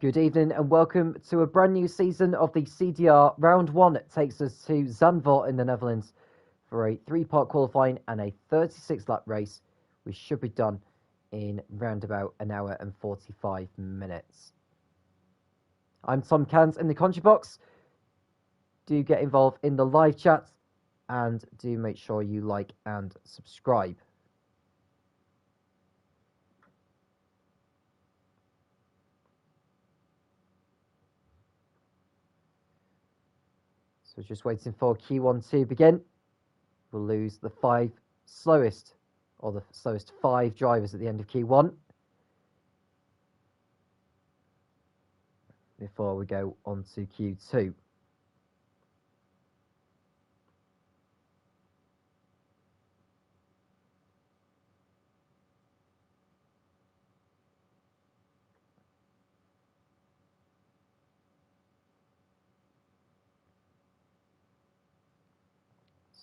Good evening and welcome to a brand new season of the CDR. Round 1 takes us to Zandvoort in the Netherlands for a 3-part qualifying and a 36-lap race. We should be done in round about an hour and 45 minutes. I'm Tom Cans in the commentary box. Do get involved in the live chat and do make sure you like and subscribe. So just waiting for Q1 to begin. We'll lose the 5 slowest, or the slowest 5 drivers at the end of Q1 before we go on to Q2.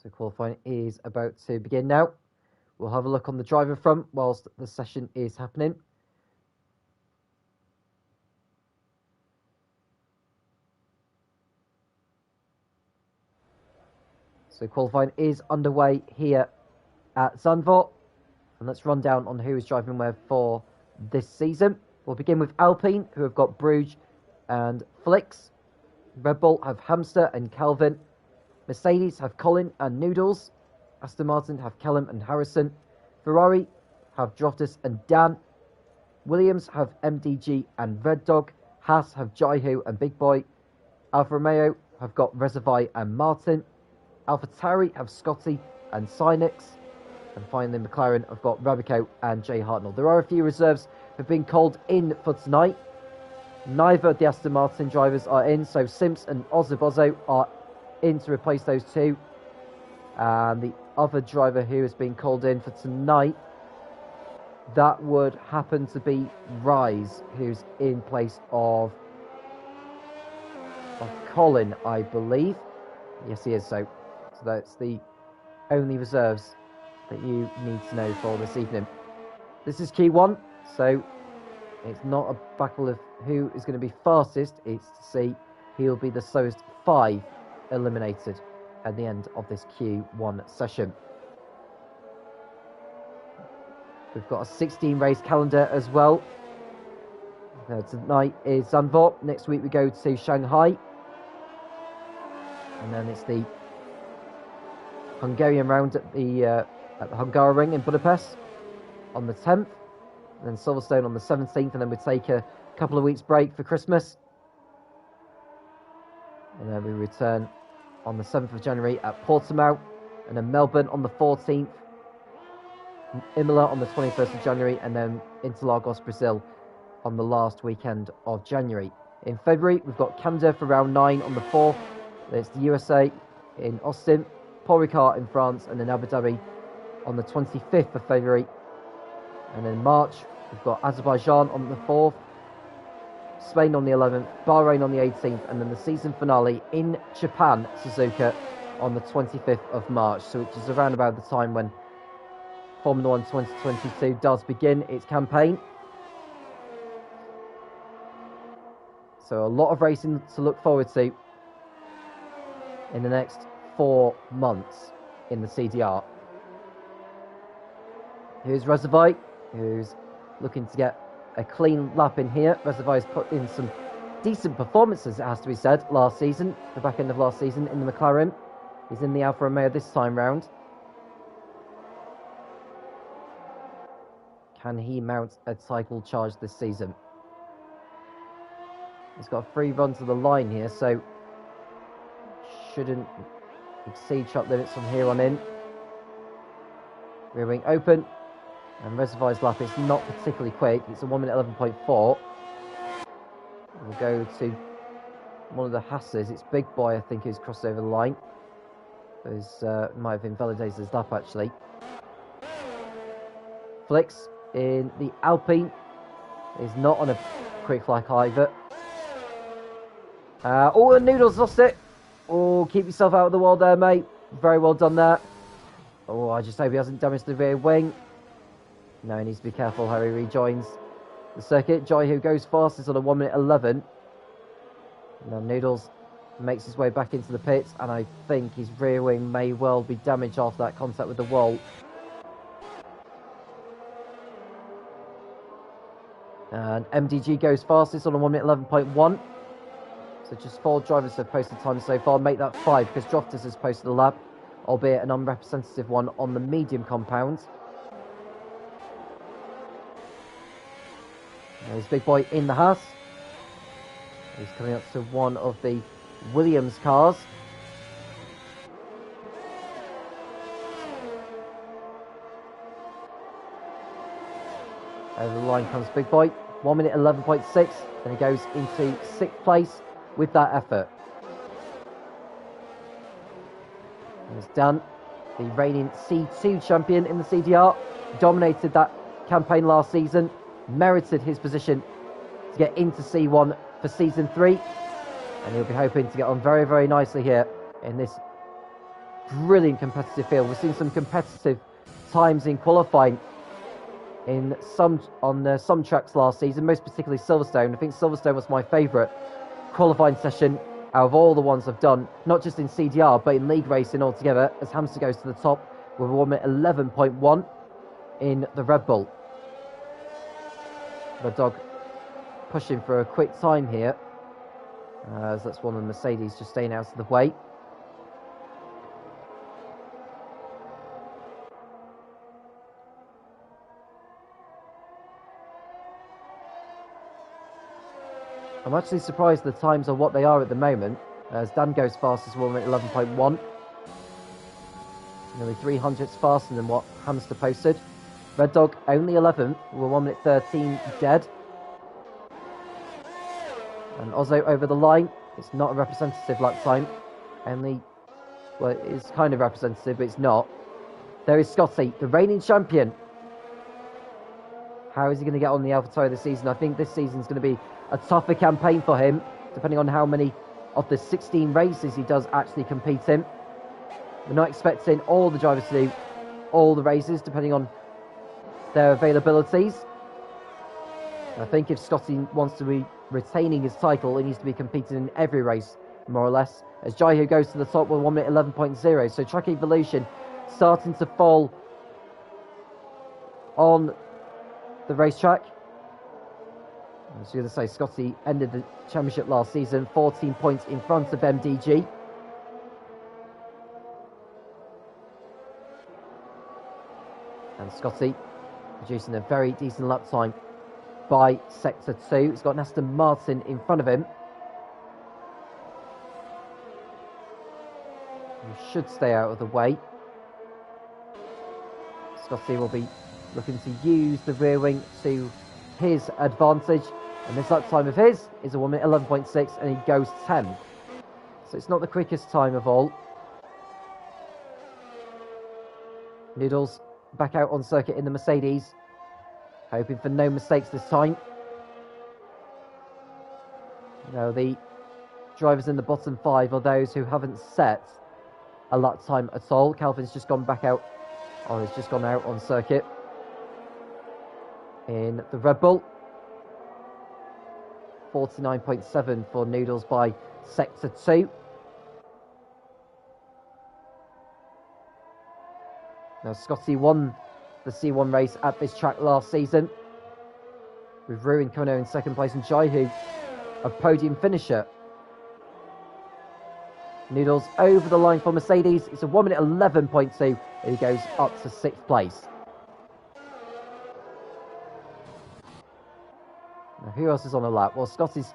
So qualifying is about to begin now. We'll have a look on the driver front whilst the session is happening. So qualifying is underway here at Zandvoort. And let's run down on who is driving where for this season. We'll begin with Alpine, who have got Bruges and Flix. Red Bull have Hamster and Calvin. Mercedes have Colin and Noodles. Aston Martin have Kellum and Harrison. Ferrari have Droftus and Dan. Williams have MDG and Red Dog. Haas have Jaihu and Big Boy. Alfa Romeo have got Reservoir and Martin. AlphaTauri have Scotty and Sinix. And finally McLaren have got Rabico and Jay Hartnell. There are a few reserves who have been called in for tonight. Neither of the Aston Martin drivers are in, so Simps and Ozobozo are in to replace those two. And the other driver who has been called in for tonight, that would happen to be Rise, who's in place of Colin, I believe. Yes, he is. So that's the only reserves that you need to know for this evening. This is Q1, so it's not a battle of who is going to be fastest. It's to see who will be the slowest 5 eliminated at the end of this Q1 session. We've got a 16 race calendar as well. Tonight is Zandvoort. Next week we go to Shanghai. And then it's the Hungarian round at the Hungaroring in Budapest on the 10th. And then Silverstone on the 17th. And then we take a couple of weeks break for Christmas. And then we return on the 7th of January at Portimao. And then Melbourne on the 14th. Imola on the 21st of January. And then Interlagos, Brazil on the last weekend of January. In February, we've got Canada for round 9 on the 4th. There's the USA in Austin. Paul Ricard in France. And then Abu Dhabi on the 25th of February. And in March, we've got Azerbaijan on the 4th. Spain on the 11th, Bahrain on the 18th, and then the season finale in Japan, Suzuka, on the 25th of March. So which is around about the time when Formula 1 2022 does begin its campaign. So a lot of racing to look forward to in the next 4 months in the CDR. Here's Reservoir, who's looking to get a clean lap in here. Reservoir's put in some decent performances, it has to be said, last season, the back end of last season in the McLaren. He's in the Alfa Romeo this time round. Can he mount a title charge this season? He's got a free run to the line here, so shouldn't exceed track limits from here on in. Rear wing open. And Reservoir's lap is not particularly quick. It's a 1 minute 11.4. We'll go to one of the Hasses. It's Big Boy, I think, who's crossed over the line. Those might have invalidated his lap, actually. Flix in the Alpine is not on a quick like either. And Noodles lost it. Oh, keep yourself out of the wall there, mate. Very well done there. Oh, I just hope he hasn't damaged the rear wing. No, he needs to be careful how he rejoins the circuit. Jai who goes fastest on a 1 minute 11. Now Noodles makes his way back into the pits, and I think his rear wing may well be damaged after that contact with the wall. And MDG goes fastest on a 1 minute 11.1. So just 4 drivers have posted time so far. Make that 5 because Droftus has posted a lap, albeit an unrepresentative one on the medium compound. There's Big Boy in the Haas. He's coming up to one of the Williams cars. Over the line comes Big Boy. 1 minute 11.6. And he goes into 6th place with that effort. And it's Dan, the reigning C2 champion in the CDR. Dominated that campaign last season. Merited his position to get into C1 for Season 3. And he'll be hoping to get on very, very nicely here in this brilliant competitive field. We've seen some competitive times in qualifying on some tracks last season, most particularly Silverstone. I think Silverstone was my favourite qualifying session out of all the ones I've done, not just in CDR, but in league racing altogether, as Hamster goes to the top with a 1 minute 11.1 in the Red Bull. Red Dog pushing for a quick time here, as that's one of the Mercedes just staying out of the way. I'm actually surprised the times are what they are at the moment, as Dan goes fastest 1 minute 11.1. Nearly 300ths faster than what Hamster posted. Red Dog only 11th, with 1 minute 13 dead. And Ozzo over the line. It's not a representative lap time. Only, well, it is kind of representative, but it's not. There is Scotty, the reigning champion. How is he going to get on the AlphaTauri this season? I think this season is going to be a tougher campaign for him, depending on how many of the 16 races he does actually compete in. We're not expecting all the drivers to do all the races, depending on their availabilities. I think if Scotty wants to be retaining his title, he needs to be competing in every race, more or less. As Jaihu goes to the top with 1 minute 11.0. So track evolution starting to fall on the racetrack. I was going to say, Scotty ended the championship last season 14 points in front of MDG. And Scotty producing a very decent lap time by Sector 2. He's got an Aston Martin in front of him. He should stay out of the way. Scotty will be looking to use the rear wing to his advantage. And this lap time of his is a 1 minute 11.6, and he goes 10th. So it's not the quickest time of all. Noodles back out on circuit in the Mercedes, hoping for no mistakes this time. Now the drivers in the bottom 5 are those who haven't set a lap time at all. Calvin's just gone back out, or he's just gone out on circuit in the Red Bull. 49.7 for Noodles by Sector 2. Now Scotty won the C1 race at this track last season, with Ruin Kono in second place and Jaihu a podium finisher. Noodles over the line for Mercedes. It's a 1 minute 11.2, and he goes up to 6th place. Now, who else is on a lap? Well, Scotty's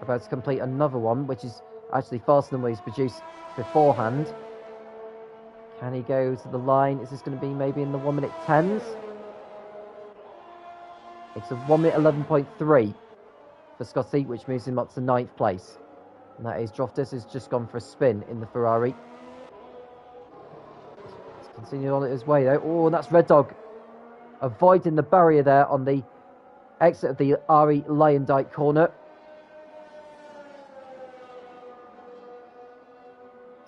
about to complete another one, which is actually faster than what he's produced beforehand. Can he go to the line? Is this going to be maybe in the 1 minute 10s? It's a 1 minute 11.3 for Scotty, which moves him up to 9th place. And that is Droftus has just gone for a spin in the Ferrari. He's continuing on his way though. Oh, and that's Red Dog avoiding the barrier there on the exit of the Ari Lyondike corner.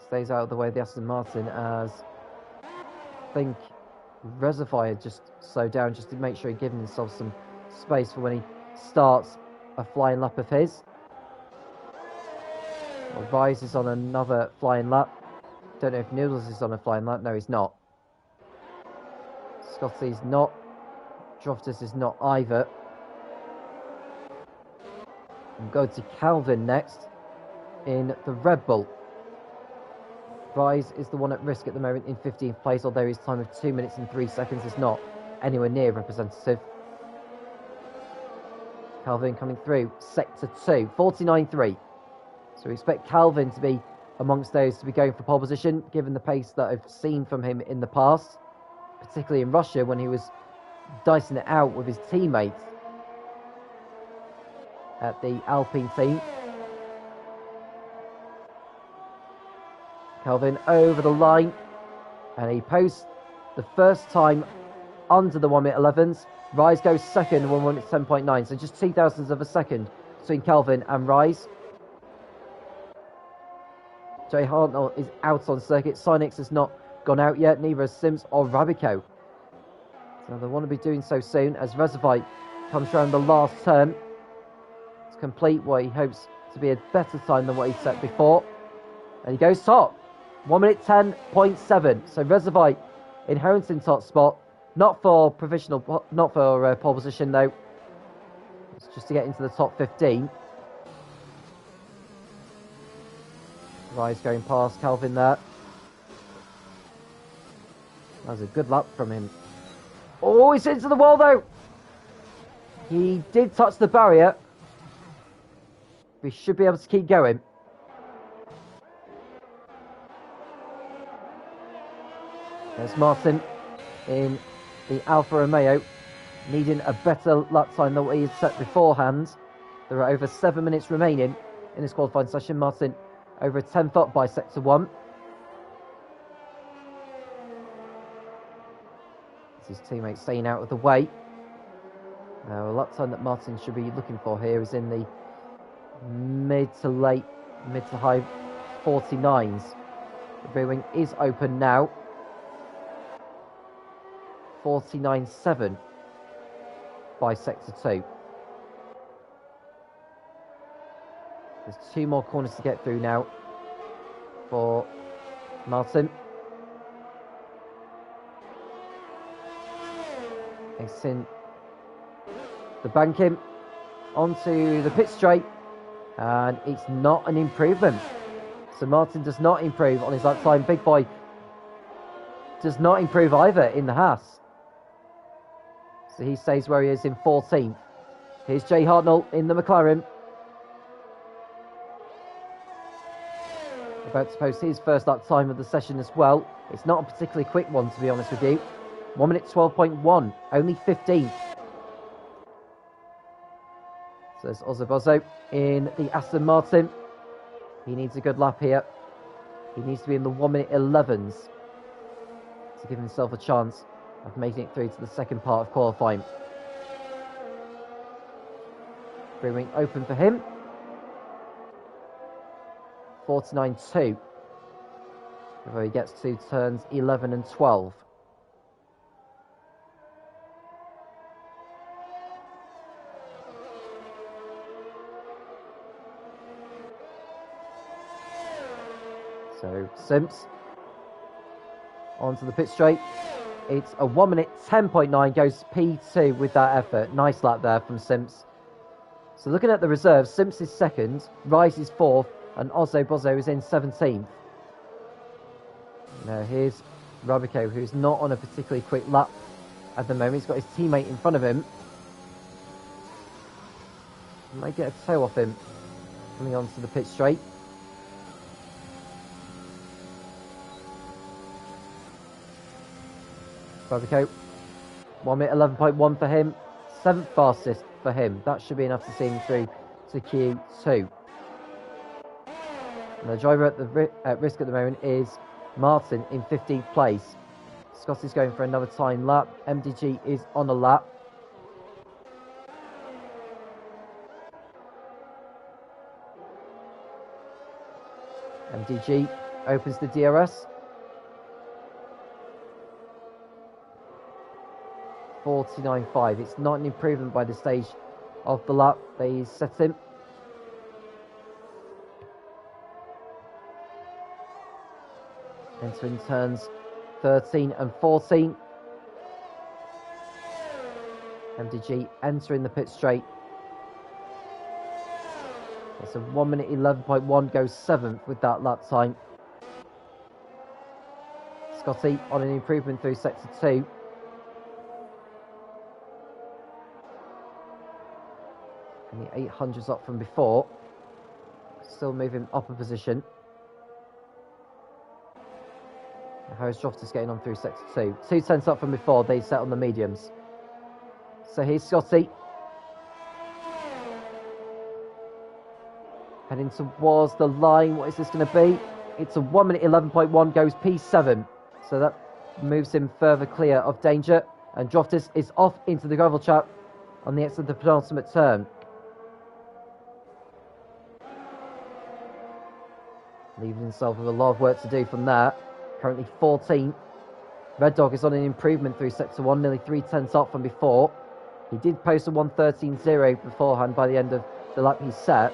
Stays out of the way of the Aston Martin, as I think Reservoir just slowed down just to make sure he's giving himself some space for when he starts a flying lap of his. Well, Rise is on another flying lap. Don't know if Noodles is on a flying lap. No, he's not. Scotty's not. Droftus is not either. We'll go to Calvin next in the Red Bull. Rise is the one at risk at the moment in 15th place, although his time of 2 minutes and 3 seconds is not anywhere near representative. Calvin coming through, sector 2, 49.3. So we expect Calvin to be amongst those to be going for pole position, given the pace that I've seen from him in the past, particularly in Russia when he was dicing it out with his teammates at the Alpine team. Calvin over the line, and he posts the first time under the 1 minute 11s. Rise goes second, 1 minute 10.9, so just 0.02 of a second between Calvin and Rise. Jay Hartnell is out on circuit. Synix has not gone out yet, neither has Sims or Rabico. So they want to be doing so soon as Reservoir comes around the last turn to complete what he hopes to be a better time than what he set before. And he goes top. 1 minute 10.7. So Reservoir inheriting top spot. Not for provisional, not for pole position though. It's just to get into the top 15. Rise going past Calvin there. That was a good lap from him. Oh, he's into the wall though. He did touch the barrier. We should be able to keep going. There's Martin in the Alfa Romeo, needing a better lap time than what he had set beforehand. There are over 7 minutes remaining in this qualifying session. Martin over a 10th up by sector 1. His teammate staying out of the way. Now, a lap time that Martin should be looking for here is in the mid to high 49s. The rear wing is open now. 49.7 by sector 2. There's 2 more corners to get through now for Martin. Exiting the banking onto the pit straight, and it's not an improvement. So Martin does not improve on his lap time. Big Boy does not improve either in the Haas. So he stays where he is in 14th. Here's Jay Hartnell in the McLaren. About to post his first lap time of the session as well. It's not a particularly quick one, to be honest with you. 1 minute 12.1, only 15th. So there's Ozzo in the Aston Martin. He needs a good lap here. He needs to be in the 1 minute 11s to give himself a chance of making it through to the second part of qualifying. Free wing open for him. 49.2 before he gets to turns 11 and 12. So Simps onto the pit straight. It's a 1 minute 10.9, goes P2 with that effort. Nice lap there from Simps. So looking at the reserves, Simps is second, Rise is fourth, and Ozzo Bozzo is in 17th. Now here's Rabico, who's not on a particularly quick lap at the moment. He's got his teammate in front of him. He might get a toe off him coming onto the pit straight. Rabico, 1 minute 11.1 for him, 7th fastest for him. That should be enough to see him through to Q2. And the driver at risk at the moment is Martin in 15th place. Scott is going for another time lap. MDG is on a lap. MDG opens the DRS. 49.5. It's not an improvement by this stage of the lap that he's setting. Entering turns 13 and 14. MDG entering the pit straight. It's a 1 minute 11.1, goes 7th with that lap time. Scotty on an improvement through sector 2. And the 800's up from before. Still moving up a position. Harris Droft is getting on through sector 2. 2 tenths up from before, they set on the mediums. So here's Scotty. Heading towards the line. What is this going to be? It's a 1 minute 11.1, goes P7. So that moves him further clear of danger. And Droftis is off into the gravel trap on the exit of the penultimate turn. Leaving himself with a lot of work to do from there. Currently 14th. Red Dog is on an improvement through sector 1, nearly 3 tenths up from before. He did post a 1:13.0 beforehand by the end of the lap he set.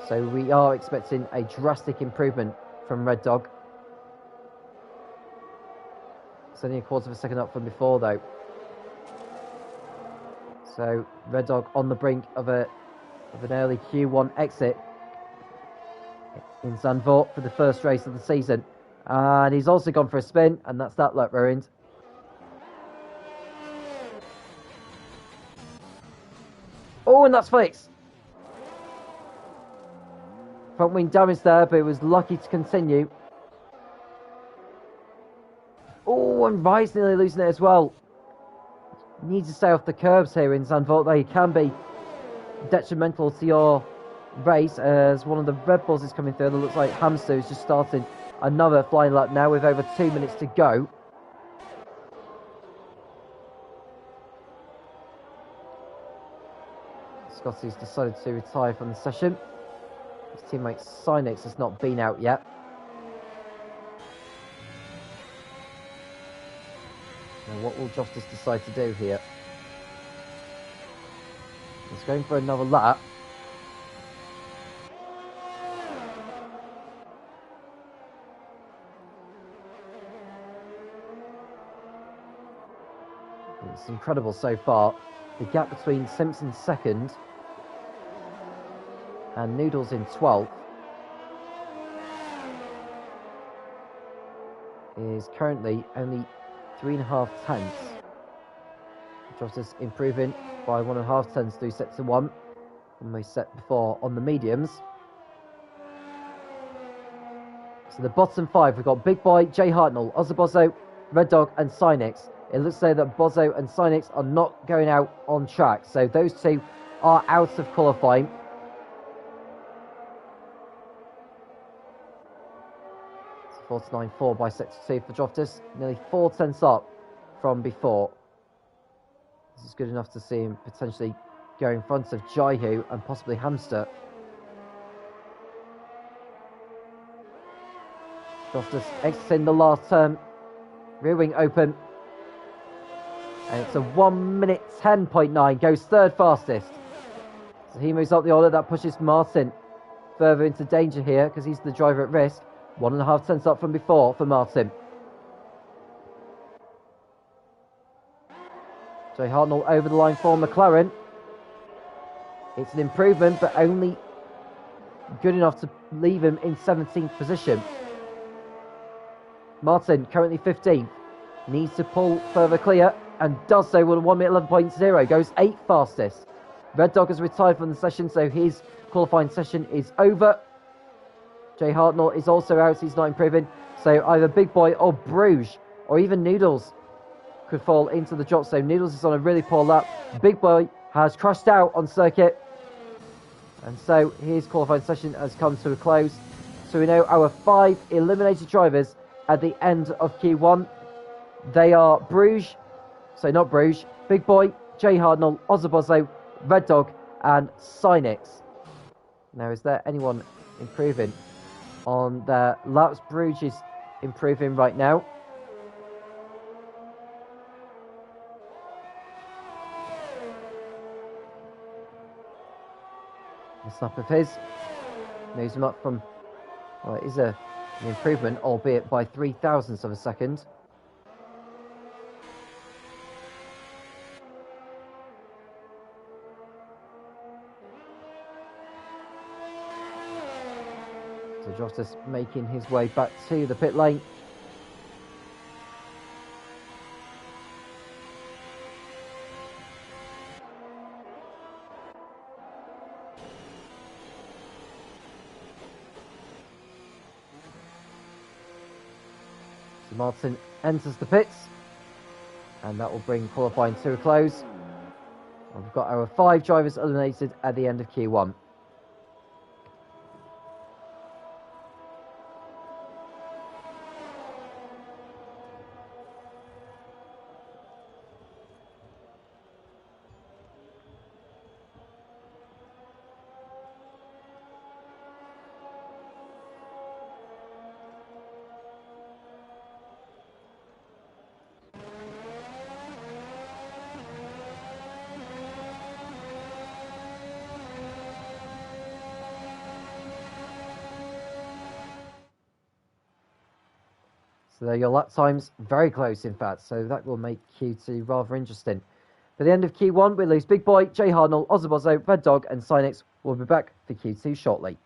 So we are expecting a drastic improvement from Red Dog. It's only a quarter of a second up from before though. So Red Dog on the brink of an early Q1 exit in Zandvoort for the first race of the season. And he's also gone for a spin, and that's that lap ruined. Oh, and that's fixed. Front wing damage there, but it was lucky to continue. Oh, and Rice nearly losing it as well. You need to stay off the curbs here in Zandvoort. They can be detrimental to your race, as one of the Red Bulls is coming through. It looks like Hamster is just starting another flying lap now with over 2 minutes to go. Scotty's decided to retire from the session. His teammate Sinex has not been out yet. Now what will Justice decide to do here? He's going for another lap. It's incredible so far. The gap between Simpson second and Noodles in 12th is currently only 3.5 tenths. Justice improving by 1.5 tenths through sector 1, and we set before on the mediums. So the bottom 5, we've got Big Boy, Jay Hartnell, Ozzabozo, Red Dog and Sinex. It looks like that Bozo and Sinex are not going out on track, so those two are out of qualifying. It's 49.4 by sector 2 for Droftis, nearly 4 tenths up from before. This is good enough to see him potentially go in front of Jaihu and possibly Hamster. Droftis exiting the last turn, rear wing open. And it's a 1 minute 10.9, goes third fastest. So he moves up the order. That pushes Martin further into danger here because he's the driver at risk. 1.5 tenths up from before for Martin. Jay Hartnell over the line for McLaren. It's an improvement, but only good enough to leave him in 17th position. Martin, currently 15th, needs to pull further clear, and does so with a 1 minute 11.0, goes 8th fastest. Red Dog has retired from the session, so his qualifying session is over. Jay Hartnell is also out, he's not improving. So either Big Boy or Bruges, or even Noodles, could fall into the drop zone. Noodles is on a really poor lap. Big Boy has crashed out on circuit. And so his qualifying session has come to a close. So we know our 5 eliminated drivers at the end of Q1. They are Bruges, so not Bruges, Big Boy, Jay Hartnell, Ozzabozo, Red Dog, and Sinex. Now, is there anyone improving on their laps? Bruges is improving right now. snap of his. Moves him up from, well, it is an improvement, albeit by 0.003 of a second. So Jostas making his way back to the pit lane. So Martin enters the pits, and that will bring qualifying to a close. And we've got our 5 drivers eliminated at the end of Q1. So there are your lap times, very close in fact, so that will make Q2 rather interesting. For the end of Q1, we lose Big Boy, Jay Harnell, Ozobozo, Red Dog and Sinex. Will be back for Q2 shortly.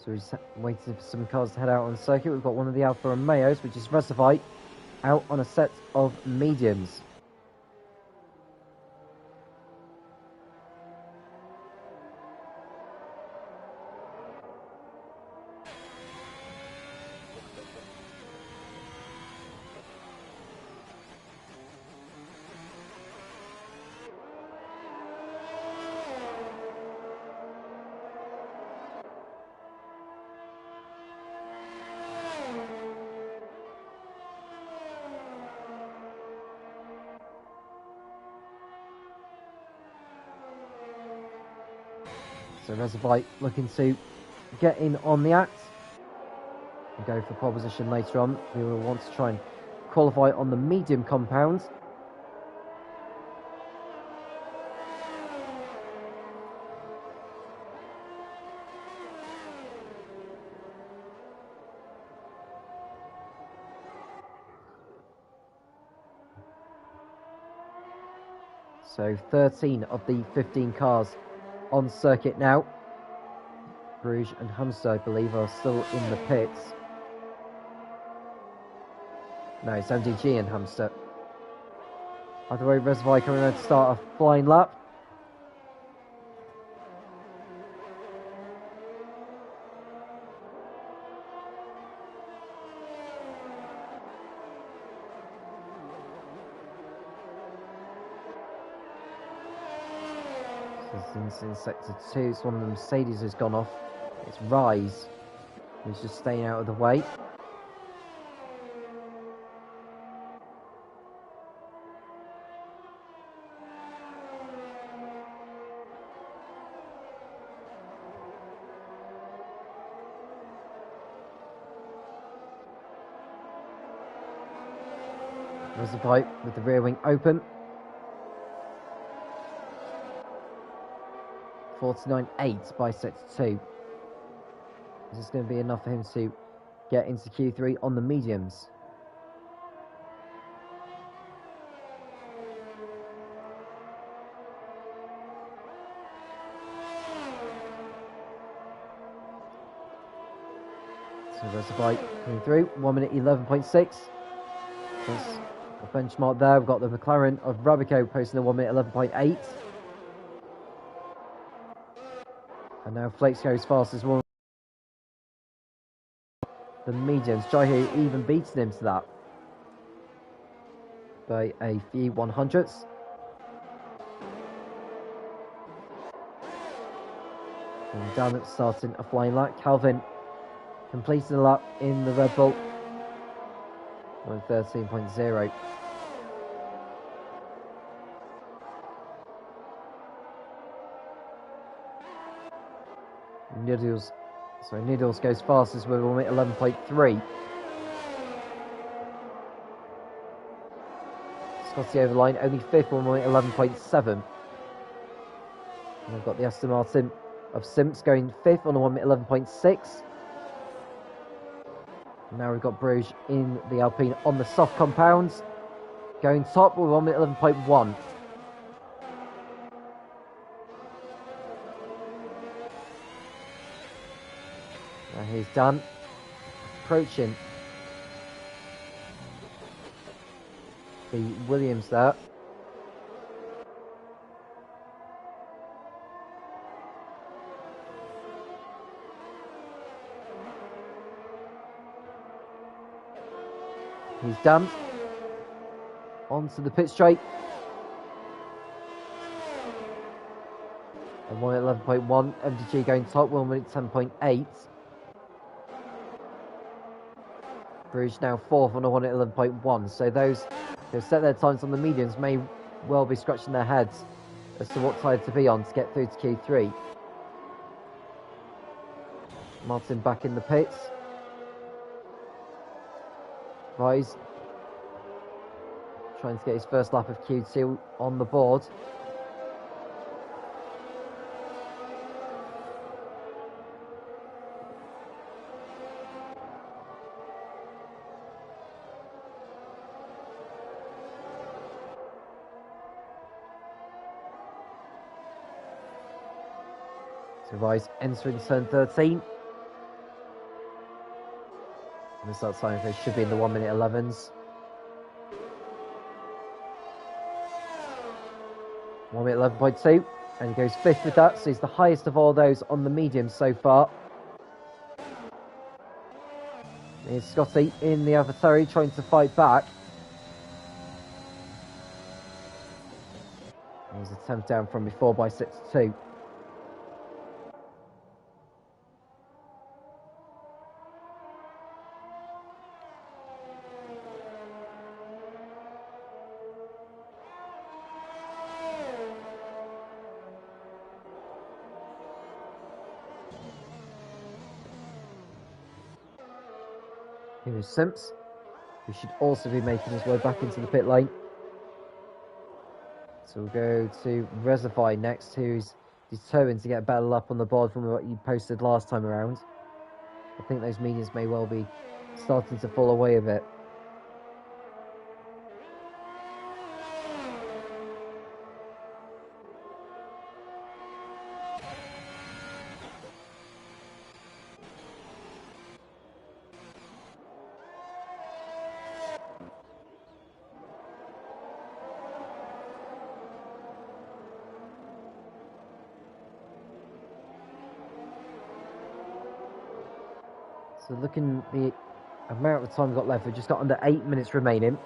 So we're just waiting for some cars to head out on the circuit. We've got one of the Alfa Romeos, which is Reservite, out on a set of mediums. So Reservite looking to get in on the act and go for pole position later on. We will want to try and qualify on the medium compound. So 13 of the 15 cars on circuit now. Bruges and Hamster, I believe, are still in the pits. No, it's MDG and Hamster. Either way, Reservoir coming out to start a flying lap. Since in sector 2, it's one of the Mercedes has gone off. It's Rise, who's just staying out of the way. Reservoir with the rear wing open. 49.8 by sector 2. Is this going to be enough for him to get into Q3 on the mediums? So Reservoir coming through, 1 minute 11.6. That's a benchmark there. We've got the McLaren of Rabico posting a 1 minute 11.8. And now Flakes goes fast as well. The mediums, Jaihu even beating him to that by a few 100ths. And down at starting a flying lap. Calvin completing the lap in the Red Bull on 13.0. Niddles goes fastest with 1 minute 11.3. Scotty over the line, only fifth, 1 minute 11.7. And we've got the Aston Martin of Simps going fifth on a 1 minute 11.6. Now we've got Bruges in the Alpine on the soft compounds, going top with 1 minute 11.1. Now here's Dan approaching the Williams there. He's done. Onto the pit straight. And 1 minute 11.1. MDG going top, 1 minute 10.8. Bruges now fourth on a 1 minute 11.1. So those who set their times on the mediums may well be scratching their heads as to what side to be on to get through to Q3. Martin back in the pits. Rise trying to get his first lap of Q2 on the board. So Rise entering turn 13. And the start time they should be in the 1 minute 11s. 1 minute 11.2, and he goes fifth with that, so he's the highest of all those on the mediums so far. Here's Scotty in the AlphaTauri trying to fight back. Here's a 10th down from before by 6-2. Here's Simps, who should also be making his way back into the pit lane. So we'll go to Reservoir next, who's determined to get a better lap on the board from what you posted last time around. I think those mediums may well be starting to fall away a bit. So looking at the amount of time we've got left, we've just got under 8 minutes remaining.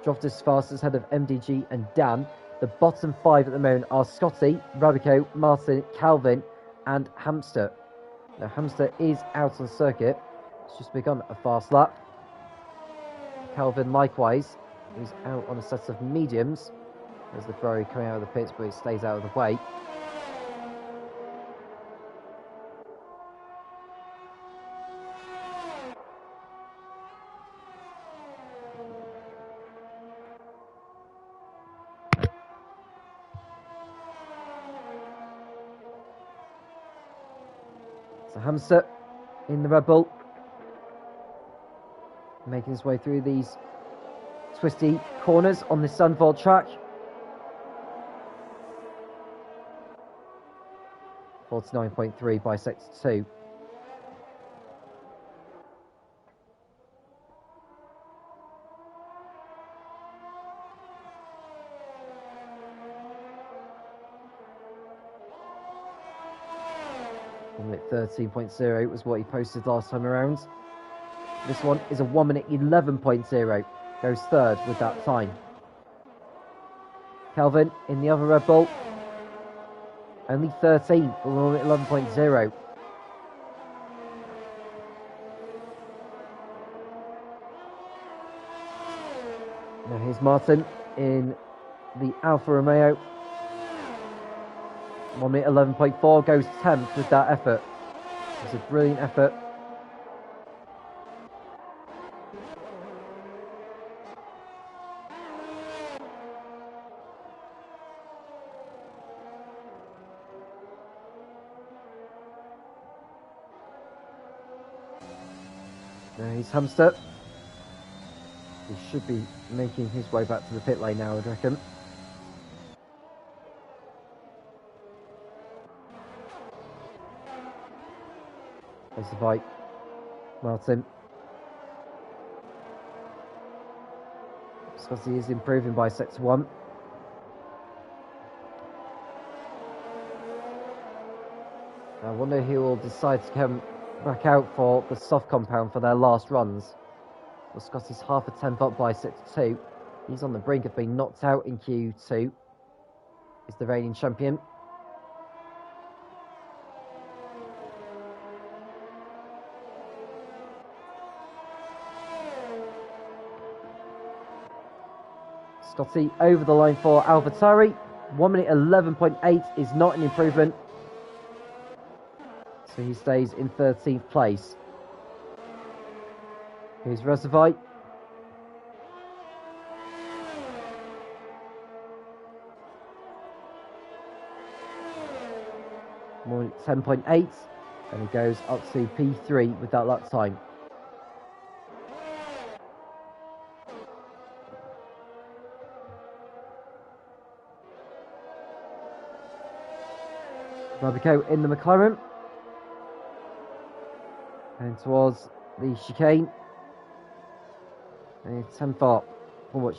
Droftus fastest ahead of MDG and Dan. The bottom five at the moment are Scotty, Rabico, Martin, Calvin and Hamster. Now Hamster is out on circuit. It's just begun a fast lap. Calvin likewise is out on a set of mediums. There's the Ferrari coming out of the pits, but it stays out of the way. So Hamster in the Red Bull, making his way through these twisty corners on this Zandvoort track. 49.3 by sector 2. Minute 13.0 was what he posted last time around. This one is a 1 minute 11.0. Goes third with that time. Kelvin in the other Red Bull. Only 13 for 1 minute 11.0. Now here's Martin in the Alfa Romeo. 1 minute 11.4, goes 10th with that effort. It's a brilliant effort. Now he's Hamster. He should be making his way back to the pit lane now, I'd reckon. There's the fight. Martin. Scotty is improving by sector 1. I wonder who will decide to come back out for the soft compound for their last runs. Well, Scotty's half a tenth up by sector 2. He's on the brink of being knocked out in Q2. He's the reigning champion. Scotty over the line for AlphaTauri. 1 minute 11.8 is not an improvement. So he stays in 13th place. Here's Reservoir. More 10.8, and he goes up to P3 with that lap time. Rabico in the McLaren, and towards the chicane. And 10th up from what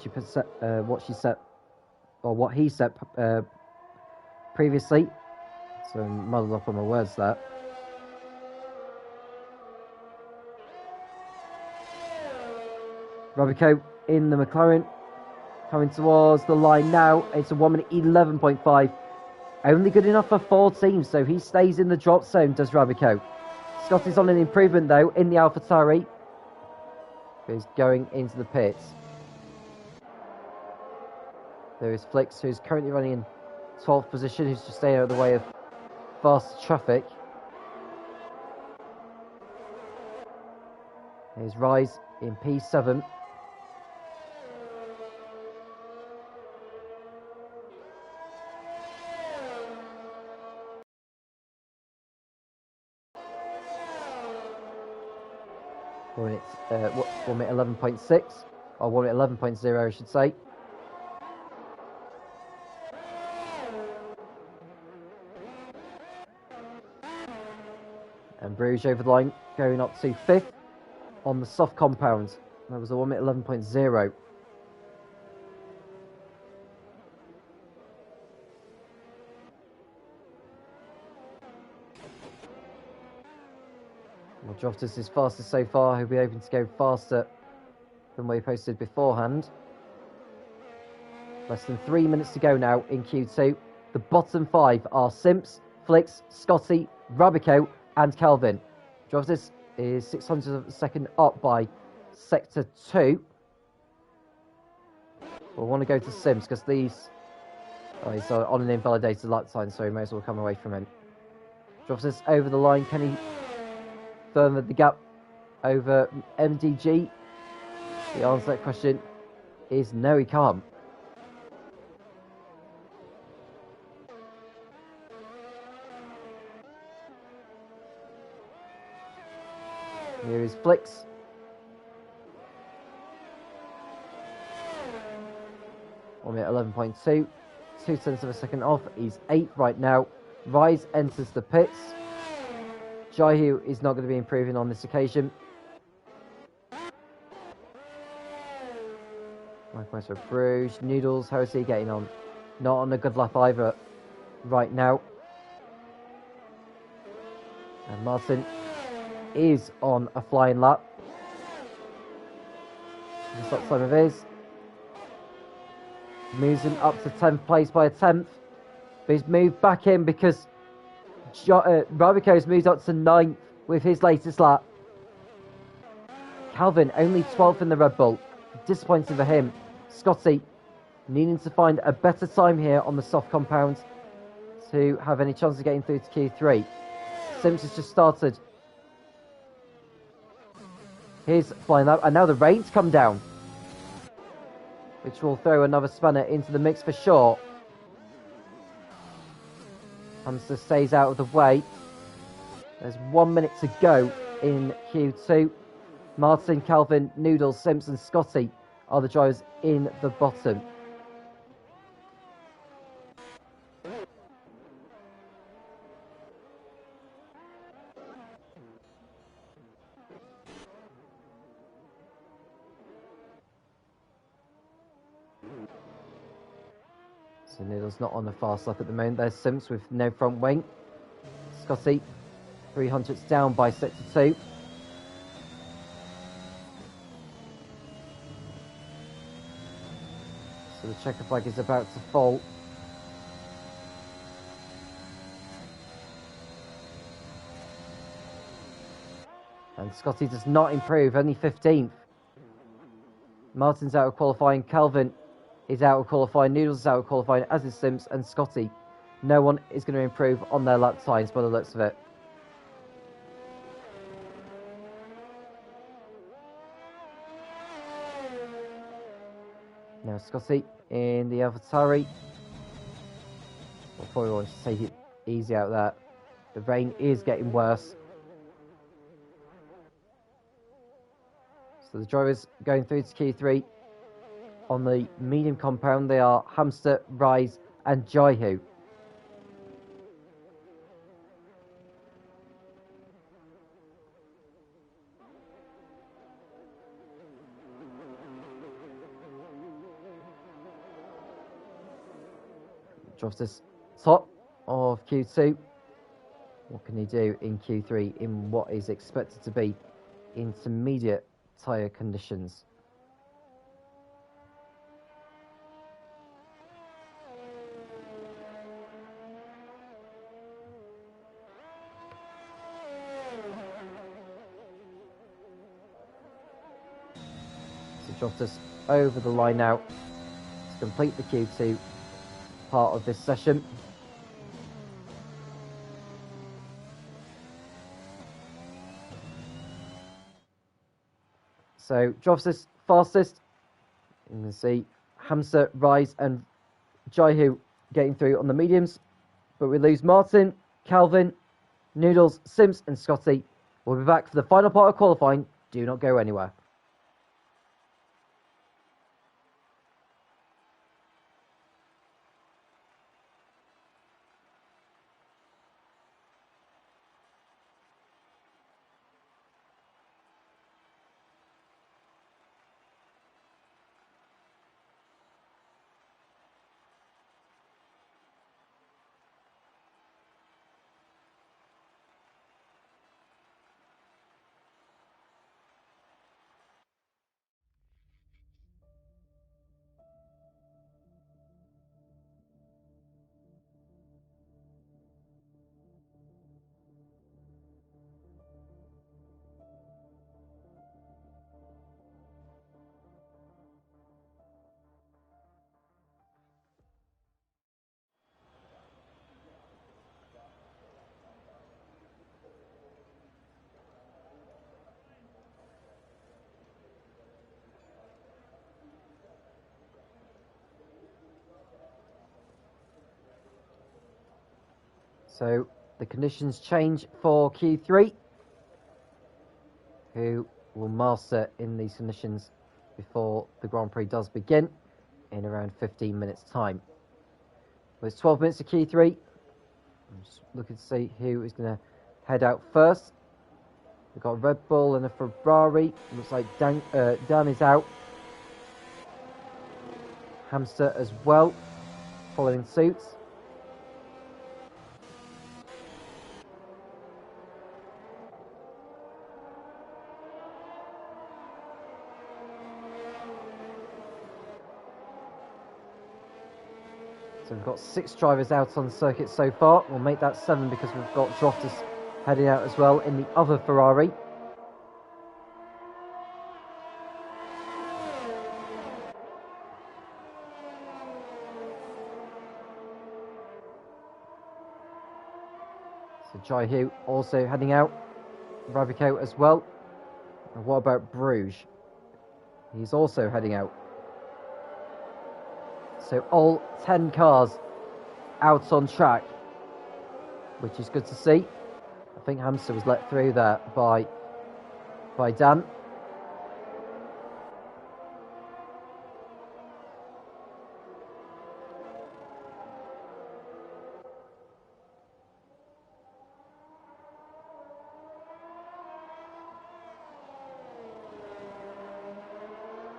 he set previously. So I'm muddled up on my words there. Rabico in the McLaren, coming towards the line now. It's a 1 minute 11.5. Only good enough for 14, so he stays in the drop zone, does Rabico. Scotty's on an improvement though in the AlphaTauri. He's going into the pits. There is Flix, who's currently running in 12th position, who's just staying out of the way of fast traffic. Here's Rise in P7. One minute 11.6, or 1 minute 11.0, I should say. And Bruges over the line, going up to 5th on the soft compound. That was a 1 minute 11.0. Well, Joftis is fastest so far. He'll be hoping to go faster than what he posted beforehand. Less than 3 minutes to go now in Q2. The bottom 5 are Simps, Flix, Scotty, Rabico, and Kelvin. Joftis is 600th of a second up by sector 2. We'll want to go to Sims because these... Oh, he's on an invalidated lap time, so he may as well come away from him. Joftis over the line. Can he further the gap over MDG? The answer to that question is no, he can't. Here is Flicks. On minute 11.2. 2/10 of a second off. He's 8th right now. Rise enters the pits. Jaihu is not going to be improving on this occasion. Likewise for Bruges. Noodles, how is he getting on? Not on a good lap either right now. And Martin is on a flying lap. The stop time of his. Moves him up to 10th place by a 10th. But he's moved back in because Rabico's moved up to 9th with his latest lap. Calvin only 12th in the Red Bull. Disappointing for him. Scotty needing to find a better time here on the soft compound to have any chance of getting through to Q3. Sims has just started his flying lap, and now the rain's come down, which will throw another spanner into the mix for sure. Hamster stays out of the way. There's 1 minute to go in Q2. Martin, Calvin, Noodles, Simpson, Scotty are the drivers in the bottom. So Noodles not on the fast lap at the moment. There's Simps with no front wing. Scotty, 300s down by sector 2. So the checker flag is about to fall. And Scotty does not improve, only 15th. Martin's out of qualifying, Calvin is out of qualifying, Noodles is out of qualifying, as is Simps and Scotty. No one is going to improve on their lap times by the looks of it. Now Scotty in the AlphaTauri. We'll probably want to take it easy out there. The rain is getting worse. So the drivers going through to Q3 on the medium compound. They are Hamster, Rise and Jaihu. Drops top of Q2. What can he do in Q3 in what is expected to be intermediate tyre conditions? So dropped us over the line now to complete the Q2 part of this session. So drops us fastest. You can see Hamster, Rise and Jaihu getting through on the mediums. But we lose Martin, Calvin, Noodles, Sims and Scotty. We'll be back for the final part of qualifying. Do not go anywhere. So the conditions change for Q3. who will master in these conditions before the Grand Prix does begin in around 15 minutes' time. Well, it's 12 minutes to Q3. I'm just looking to see who is going to head out first. We've got a Red Bull and a Ferrari. Looks like Dan is out. Hamster as well, following suit. So we've got 6 drivers out on the circuit so far. We'll make that 7 because we've got Droftus heading out as well in the other Ferrari. So Jaihu also heading out. Ravico as well. And what about Bruges? He's also heading out. So all 10 cars out on track, which is good to see. I think Hamster was let through there by Dan.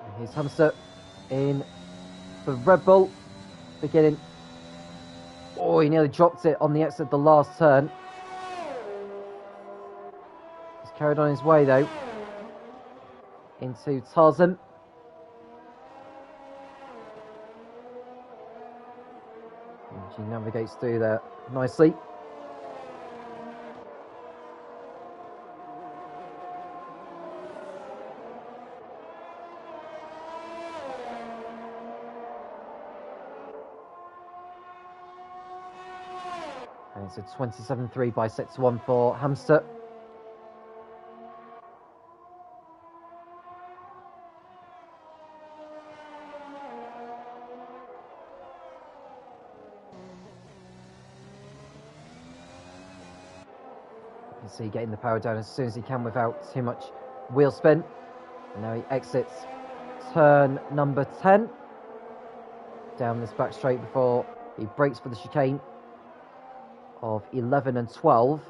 And here's Hamster in for Red Bull, beginning. Oh, he nearly dropped it on the exit of the last turn. He's carried on his way though into Tarzan. And he navigates through there nicely. And it's a 27.3 by sector 1 for Hamster. You can see getting the power down as soon as he can without too much wheel spin. And now he exits turn number 10 down this back straight before he brakes for the chicane of 11 and 12.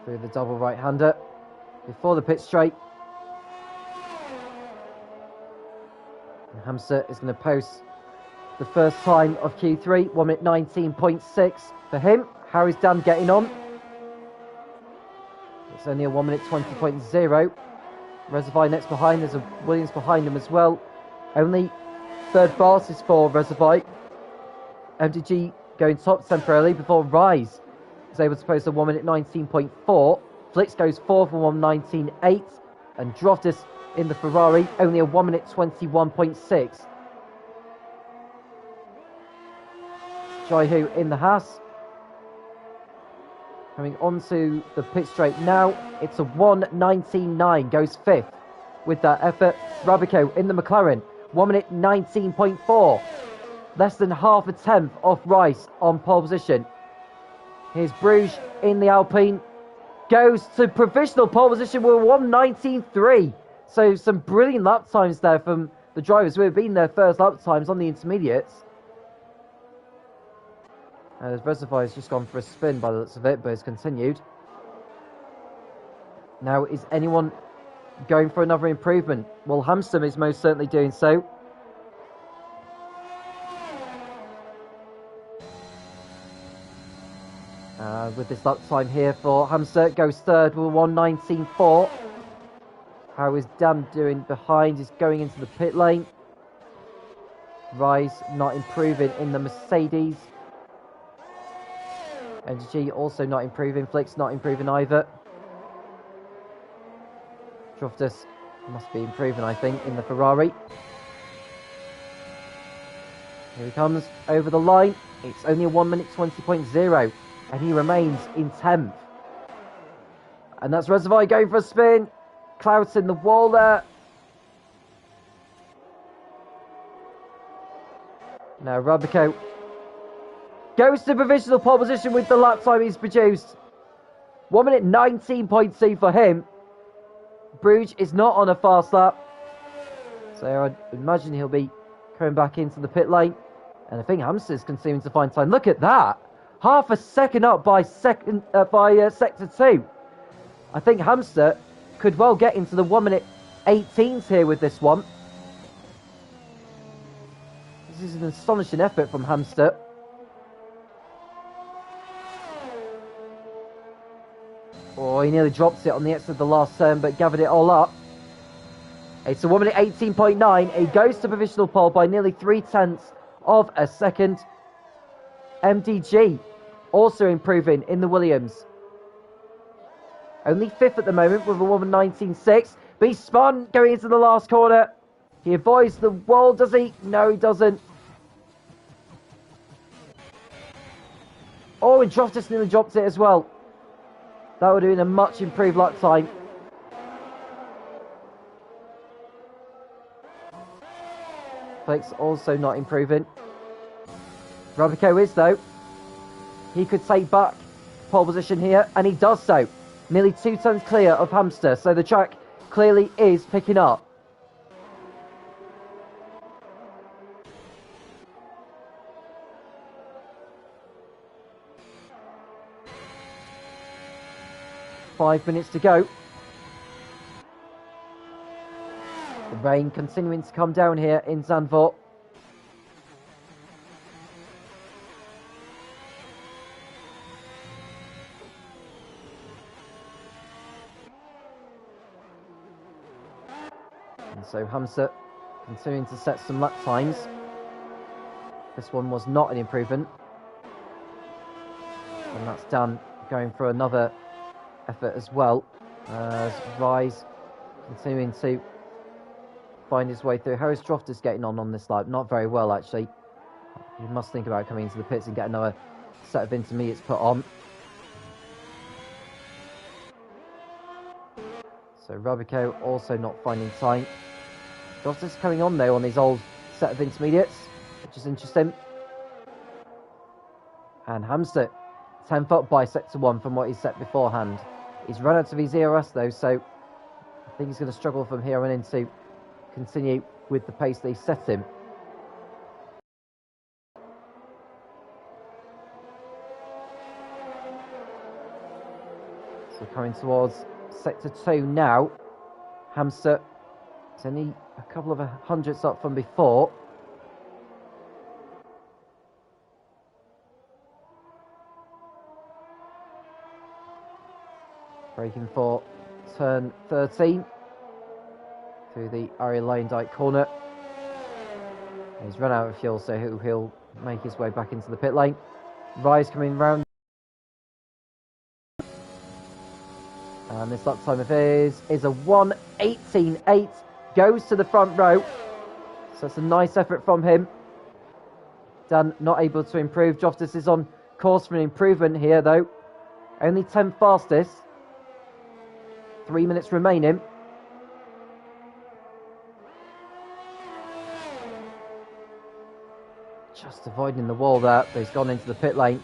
Through the double right-hander before the pit straight. And Hamster is going to post the first time of Q3, 1 minute 19.6 for him. How is Dan getting on? It's only a 1 minute 20.0. Reservoir next behind. There's a Williams behind him as well. Only third passes for Reservoir. MTG going top temporarily before Rise is able to post a 1 minute 19.4. Flix goes 4th for 1:19.8. And Droftus in the Ferrari, only a 1 minute 21.6. Jaihu in the Haas. Coming onto the pit straight now, it's a 1:19.9, goes 5th with that effort. Rabico in the McLaren, 1 minute 19.4, less than half a tenth off Rice on pole position. Here's Bruges in the Alpine, goes to provisional pole position with 1:19.3. So some brilliant lap times there from the drivers who have been their first lap times on the intermediates. As Reservoir has just gone for a spin by the looks of it, but it's continued. Now, is anyone going for another improvement? Well, Hamster is most certainly doing so. With this lap time here for Hamster, goes 3rd with 1:19.4. How is Dan doing behind? He's going into the pit lane. Rise not improving in the Mercedes. MTG also not improving. Flix not improving either. Droftus must be improving, I think, in the Ferrari. Here he comes over the line. It's only a 1 minute 20.0, and he remains in 10th. And that's Reservoir going for a spin. Clouds in the wall there. Now Rabico goes to provisional pole position with the lap time he's produced. 1 minute 19.2 for him. Bruges is not on a fast lap. So I'd imagine he'll be coming back into the pit lane. And I think Hamster's continuing to find time. Look at that. Half a second up by sector 2. I think Hamster could well get into the 1 minute 18s here with this one. This is an astonishing effort from Hamster. Oh, he nearly drops it on the exit of the last turn, but gathered it all up. It's a 1 minute 18.9. He goes to provisional pole by nearly 0.3 of a second. MDG also improving in the Williams. Only 5th at the moment with a 1 minute 19.6. But he's spun going into the last corner. He avoids the wall, does he? No, he doesn't. Oh, and Droftus nearly dropped it as well. That would have been a much improved lap time. Flake's also not improving. Rabico is, though. He could take back pole position here, and he does so. Nearly 2 turns clear of Hamster, so the track clearly is picking up. Five minutes to go. The rain continuing to come down here in Zandvoort. And so Hamster continuing to set some lap times. This one was not an improvement. And that's Dan going for another effort as well. As Rise continuing to find his way through. How is Droftus getting on this lap? Not very well, actually. He must think about coming into the pits and get another set of intermediates put on. So Rabico also not finding time. Droftus coming on though on his old set of intermediates, which is interesting. And Hamster 10th up by sector 1 from what he's set beforehand. He's run out of his ERS though, so I think he's going to struggle from here on in to continue with the pace they set him. So coming towards sector 2 now. Hamster is only a couple of hundredths up from before. Braking for turn 13 through the Ari Leyendijk corner. He's run out of fuel, so he'll make his way back into the pit lane. Rise coming round. And this lap time of his is a 1:18.8. Goes to the front row. So it's a nice effort from him. Dan not able to improve. Droftus is on course for an improvement here, though. Only 10th fastest. 3 minutes remaining. Just avoiding the wall there, but he's gone into the pit lane.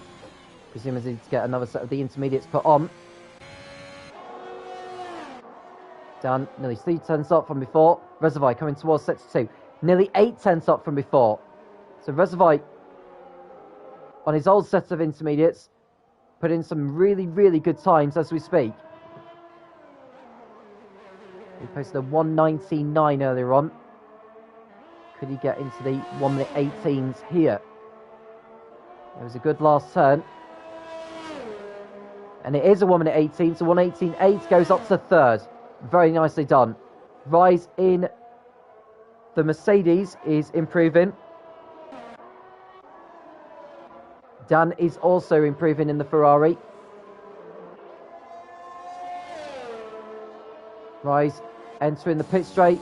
Presumably to get another set of the intermediates put on. Dan nearly 3 tenths up from before. Reservoir coming towards sector 2. Nearly 8 tenths up from before. So Reservoir on his old set of intermediates put in some really, really good times as we speak. He posted a 1:19.9 earlier on. Could he get into the 1 minute 18s here? It was a good last turn. And it is a 1 minute 18, so 1:18.8 goes up to third. Very nicely done. Rise in the Mercedes is improving. Dan is also improving in the Ferrari. Rise entering the pit straight.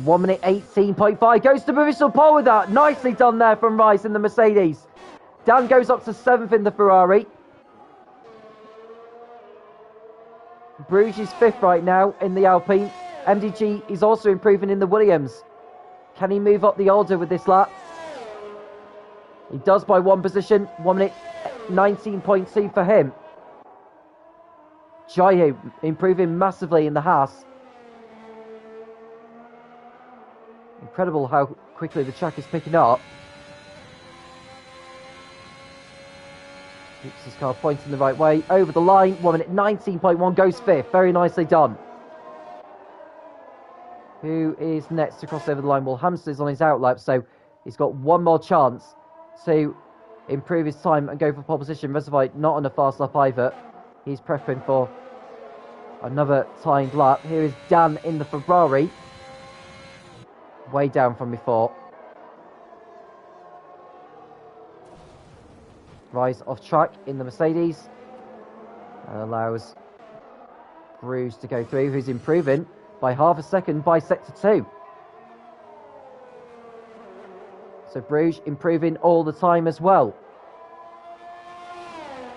1 minute 18.5 goes to provisional pole with that. Nicely done there from Rise in the Mercedes. Dan goes up to 7th in the Ferrari. Bruges is 5th right now in the Alpine. MDG is also improving in the Williams. Can he move up the order with this lap? He does by one position. 1 minute 19.2 for him. Jaihu improving massively in the Haas. Incredible how quickly the track is picking up. Keeps his car pointing the right way. Over the line. 1 minute 19.1 goes fifth. Very nicely done. Who is next to cross over the line? Well, Hamster's on his outlap, so he's got one more chance to improve his time and go for pole position. Reservoir not on a fast lap either. He's prepping for another timed lap. Here is Dan in the Ferrari. Way down from before. Rise off track in the Mercedes. And allows Bruges to go through, who's improving by half a second by sector 2. So Bruges improving all the time as well.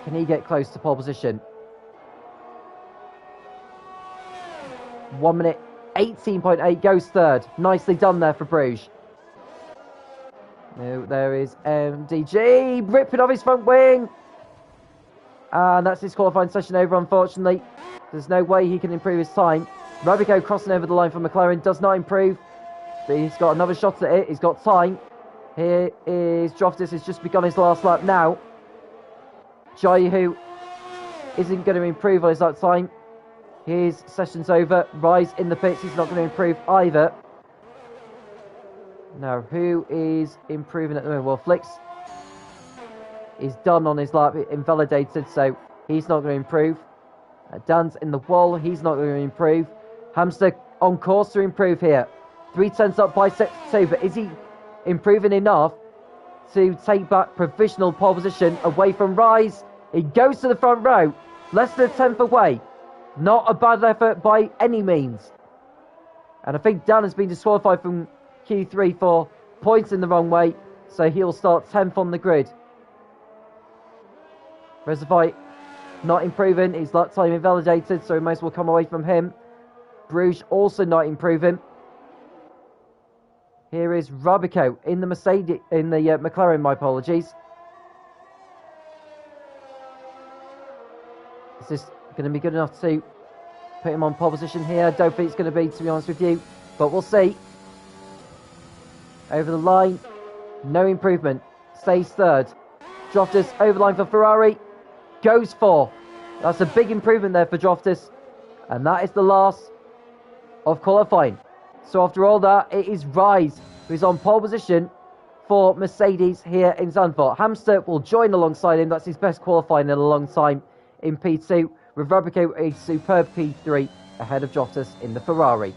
Can he get close to pole position? 1 minute 18.8 goes third. Nicely done there for Bruges. No, there is MDG ripping off his front wing. And that's his qualifying session over, unfortunately. There's no way he can improve his time. Rabico crossing over the line for McLaren does not improve. But he's got another shot at it. He's got time. Here is Droftis, has just begun his last lap now. Jaihu isn't going to improve on his lap time. His session's over. Rise in the pits, he's not going to improve either. Now, who is improving at the moment? Well, Flicks is done on his lap, invalidated, so he's not going to improve. Dan's in the wall, he's not going to improve. Hamster on course to improve here. 3/10 up by sector 2, but is he improving enough to take back provisional pole position away from Rise? He goes to the front row, less than a tenth away. Not a bad effort by any means. And I think Dan has been disqualified from Q3 for pointing the wrong way, so he'll start 10th on the grid. Reservoir not improving, his lap time invalidated, so he may as well come away from him. Bruges also not improving. Here is Rabico in the Mercedes, in the McLaren, my apologies. Is this going to be good enough to put him on pole position here? I don't think it's going to be, to be honest with you, but we'll see. Over the line, no improvement, stays third. Droftis over the line for Ferrari, goes fourth. That's a big improvement there for Droftis, and that is the last of qualifying. So after all that, it is Rise who's on pole position for Mercedes here in Zandvoort. Hamster will join alongside him. That's his best qualifying in a long time in P2, with Rabico a superb P3 ahead of Droftis in the Ferrari.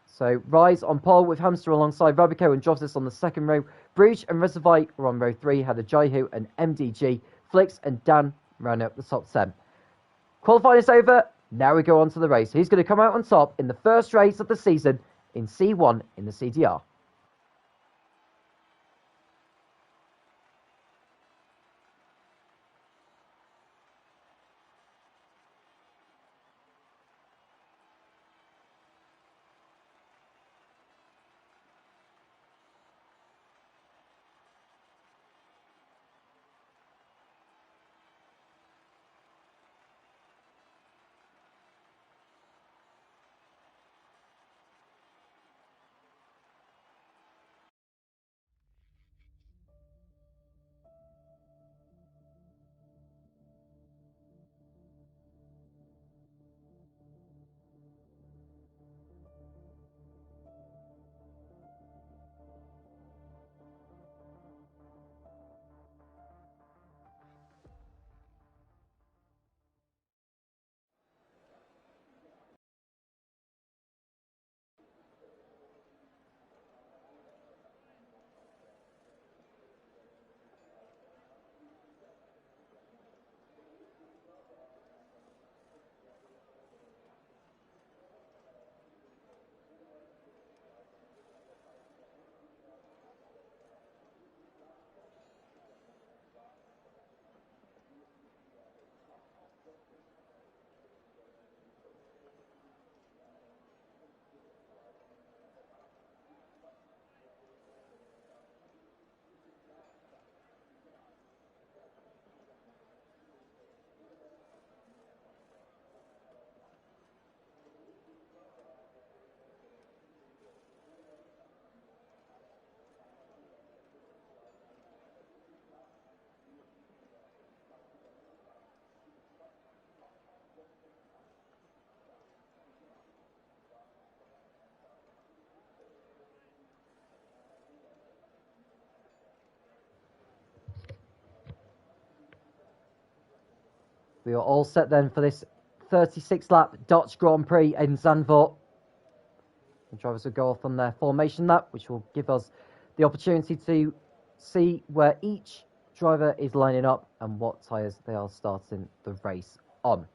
So Rise on pole with Hamster alongside Rabico and Droftis on the second row. Bruges and Reservoir are on row 3, had a Jaihu and MDG. Flicks and Dan round up the top 10. Qualifying is over. Now we go on to the race. Who's going to come out on top in the first race of the season in C1 in the CDR? We are all set then for this 36-lap Dutch Grand Prix in Zandvoort. The drivers will go off on their formation lap, which will give us the opportunity to see where each driver is lining up and what tyres they are starting the race on.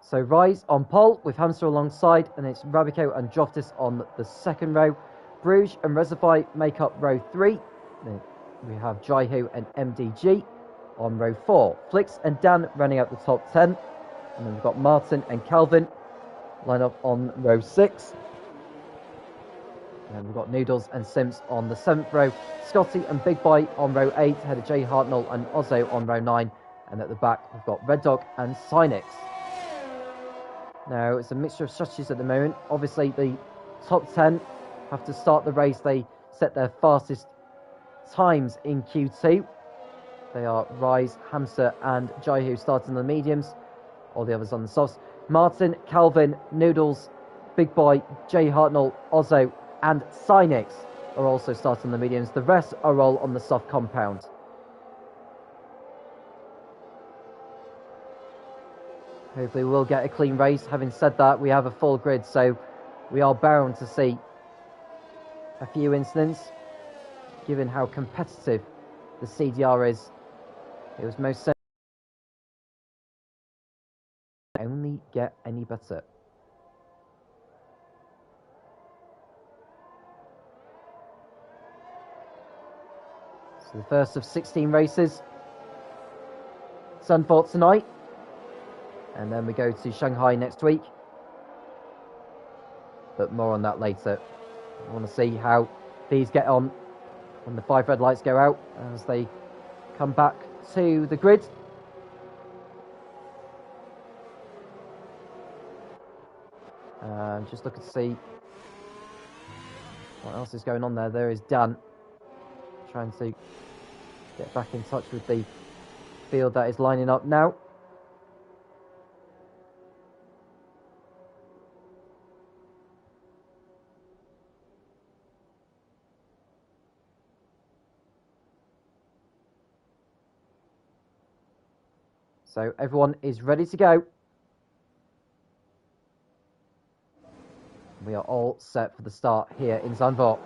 So Rise on pole with Hamster alongside, and it's Rabico and Joftis on the second row. Bruges and Reservoir make up row 3. Then we have Jaihu and MDG on row 4. Flix and Dan running out the top 10. And then we've got Martin and Calvin line up on row 6. And then we've got Noodles and Sims on the 7th row. Scotty and Big Boy on row 8, ahead of Jay Hartnell and Ozzo on row 9. And at the back, we've got Red Dog and Cynix. Now, it's a mixture of strategies at the moment. Obviously, the top 10 have to start the race. They set their fastest times in Q2. They are Rise, Hamster, and Jaihu starting the mediums. All the others on the softs. Martin, Calvin, Noodles, Big Boy, Jay Hartnell, Ozzo, and Cynix are also starting the mediums. The rest are all on the soft compound. Hopefully we'll get a clean race. Having said that, we have a full grid, so we are bound to see a few incidents, given how competitive the CDR is. It was most certainly only get any better. So the first of 16 races. Zandvoort tonight. And then we go to Shanghai next week. But more on that later. I want to see how these get on when the 5 red lights go out as they come back to the grid. Just looking to see what else is going on there. There is Dan trying to get back in touch with the field that is lining up now. So everyone is ready to go. We are all set for the start here in Zandvoort.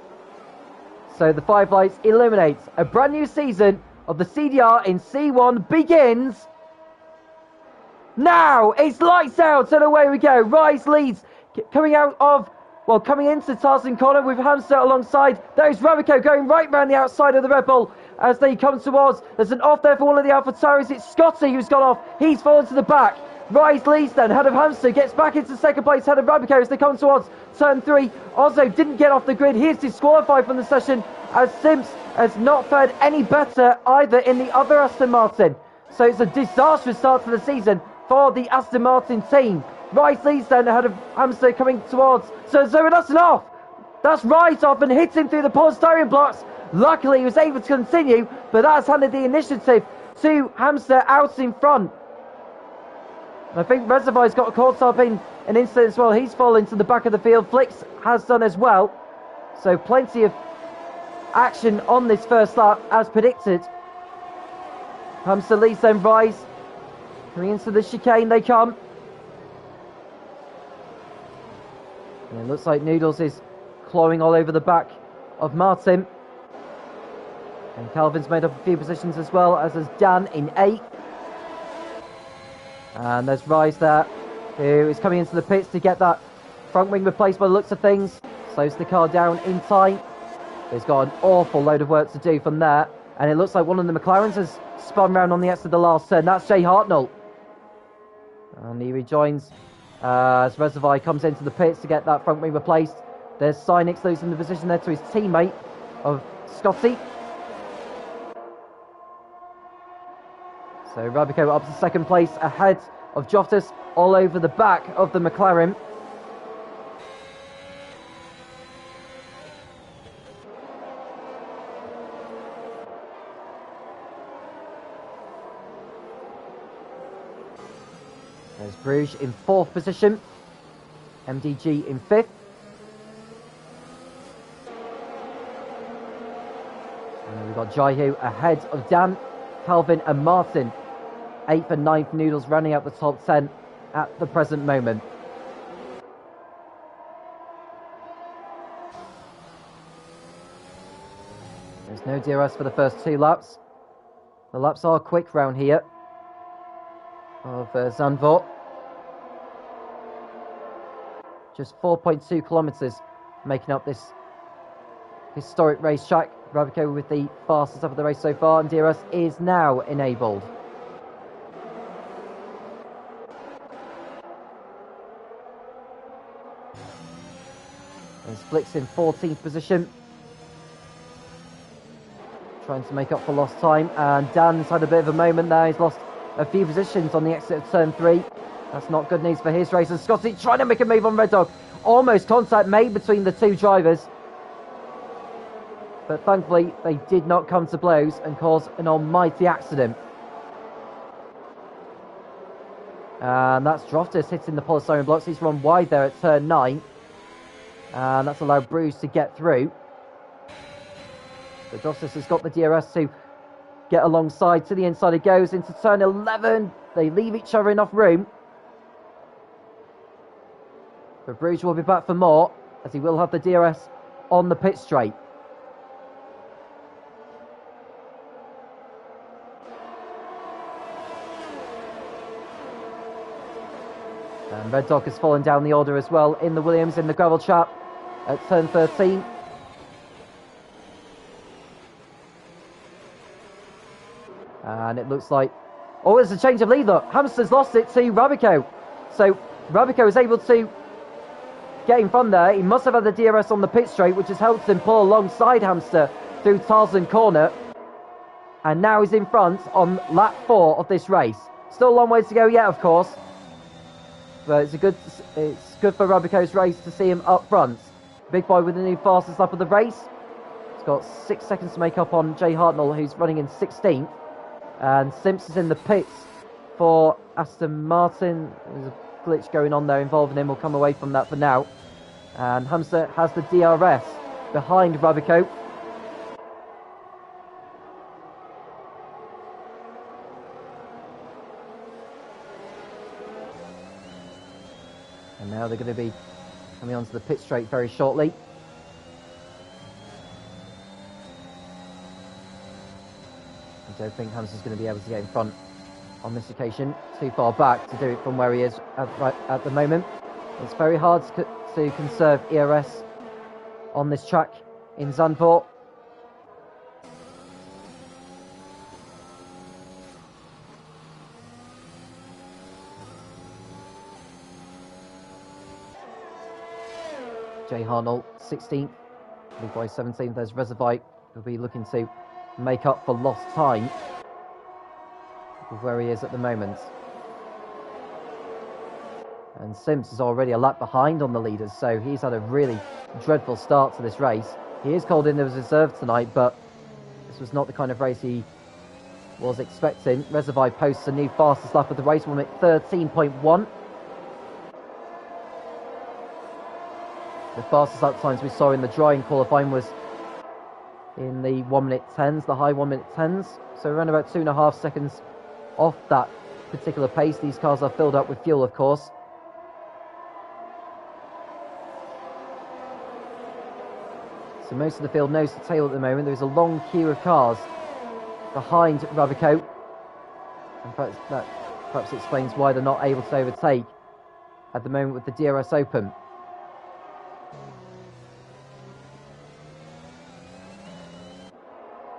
So the 5 lights illuminate a brand new season of the CDR in C1 begins now. It's lights out and away we go. Rise leads coming into Tarzan Corner with Hamster alongside. There's Ravico going right round the outside of the Red Bull as they come towards. There's an off there for one of the AlphaTauris. It's Scotty who's gone off. He's fallen to the back. Rise leads then, head of Hamster, gets back into second place, head of Rabico as they come towards turn 3. Ozzo didn't get off the grid. He is disqualified from the session as Sims has not fared any better either in the other Aston Martin. So it's a disastrous start to the season for the Aston Martin team. Rise leads then, ahead of Hamster coming towards. So that's an off. That's right off and hits him through the polystyrene blocks. Luckily he was able to continue, but that's handed the initiative to Hamster out in front. I think Reservoir's got caught up in an incident as well. He's fallen to the back of the field. Flix has done as well. So plenty of action on this first lap as predicted. Hamster leads then Rise. Coming into the chicane they come. And it looks like Noodles is clawing all over the back of Martin. And Calvin's made up a few positions as well, as has Dan in 8. And there's Rise there, who is coming into the pits to get that front wing replaced by the looks of things. Slows the car down in time. He's got an awful load of work to do from there. And it looks like one of the McLarens has spun round on the exit of the last turn. That's Jay Hartnell. And he rejoins as Reservoir comes into the pits to get that front wing replaced. There's Cynix losing the position there to his teammate of Scotty. So Rabico up to second place ahead of Joftis all over the back of the McLaren. There's Bruges in 4th position. MDG in 5th. And then we've got Jaihu ahead of Dan, Calvin and Martin. 8th and 9th Noodles running out the top 10 at the present moment. There's no DRS for the first 2 laps. The laps are quick round here of Zandvoort. Just 4.2 kilometres making up this historic racetrack. Rabico with the fastest up of the race so far, and DRS is now enabled. And Splix in 14th position, trying to make up for lost time, and Dan's had a bit of a moment there. He's lost a few positions on the exit of turn 3. That's not good news for his race. And Scotty trying to make a move on Red Dog. Almost contact made between the 2 drivers, but thankfully they did not come to blows and cause an almighty accident. And that's Droftus hitting the polystyrene blocks. He's run wide there at turn 9, and that's allowed Bruges to get through. But Droftus has got the DRS to get alongside. To the inside it goes into turn 11. They leave each other enough room. But Bruges will be back for more, as he will have the DRS on the pit straight. And Red Dog has fallen down the order as well in the Williams in the gravel trap at turn 13. And it looks like... oh, there's a change of lead, look. Hamster's lost it to Rabico. So Rabico is able to get in front there. He must have had the DRS on the pit straight, which has helped him pull alongside Hamster through Tarzan Corner. And now he's in front on lap 4 of this race. Still a long way to go yet, of course. But it's good for Rabico's race to see him up front. Big Boy with the new fastest lap of the race. He's got 6 seconds to make up on Jay Hartnell, who's running in 16th. And Simps is in the pits for Aston Martin. There's a glitch going on there involving him. We'll come away from that for now. And Hamster has the DRS behind Rabico. And now they're going to be coming onto the pit straight very shortly. I don't think Hamster's going to be able to get in front on this occasion. Too far back to do it from where he is at the moment. It's very hard to conserve ERS on this track in Zandvoort. Jay Harnell, 16th. Big Boy, 17th. There's Reservite, who'll be looking to make up for lost time with where he is at the moment. And Sims is already a lap behind on the leaders, so he's had a really dreadful start to this race. He is called in as reserve tonight, but this was not the kind of race he was expecting. Reservite posts a new fastest lap of the race, 1 minute 13.1. The fastest lap times we saw in the drying qualifying was in the 1 minute 10s, the high 1 minute 10s. So around about 2.5 seconds off that particular pace. These cars are filled up with fuel, of course. So most of the field nose to tail at the moment. There's a long queue of cars behind Rabico. And perhaps explains why they're not able to overtake at the moment with the DRS open.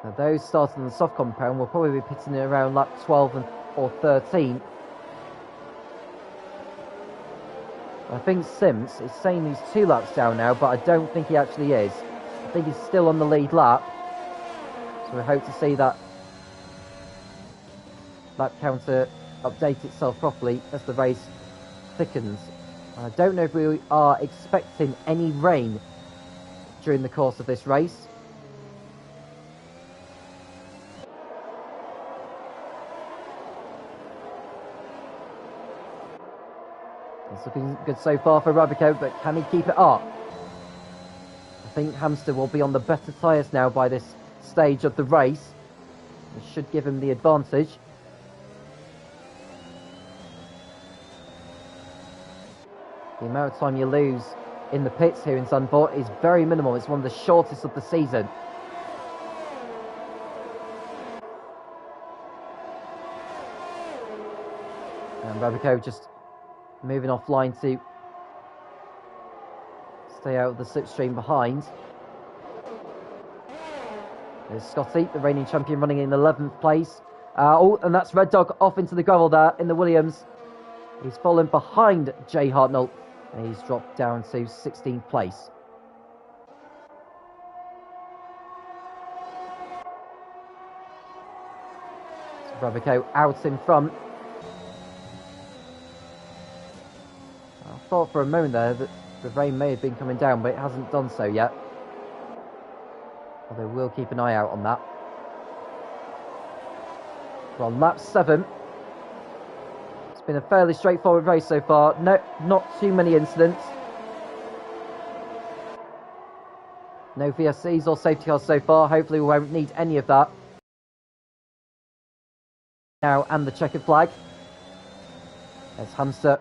Now those starting on the soft compound will probably be pitting in around lap 12 or 13. I think Sims is saying he's 2 laps down now, but I don't think he actually is. I think he's still on the lead lap. So we hope to see that lap counter update itself properly as the race thickens. I don't know if we are expecting any rain during the course of this race. looking good so far for Rabico, but can he keep it up? I think Hamster will be on the better tyres now by this stage of the race. It should give him the advantage. The amount of time you lose in the pits here in Zandvoort is very minimal. It's one of the shortest of the season. And Rabico just moving offline to stay out of the slipstream behind. There's Scotty, the reigning champion, running in 11th place. And that's Red Dog off into the gravel there in the Williams. He's fallen behind Jay Hartnell, and he's dropped down to 16th place. So Rabico out in front. I thought for a moment there that the rain may have been coming down, but it hasn't done so yet. Although we'll keep an eye out on that. We're on lap 7. It's been a fairly straightforward race so far. No, not too many incidents. No VSCs or safety cars so far. Hopefully we won't need any of that. Now, and the checkered flag. As Hamster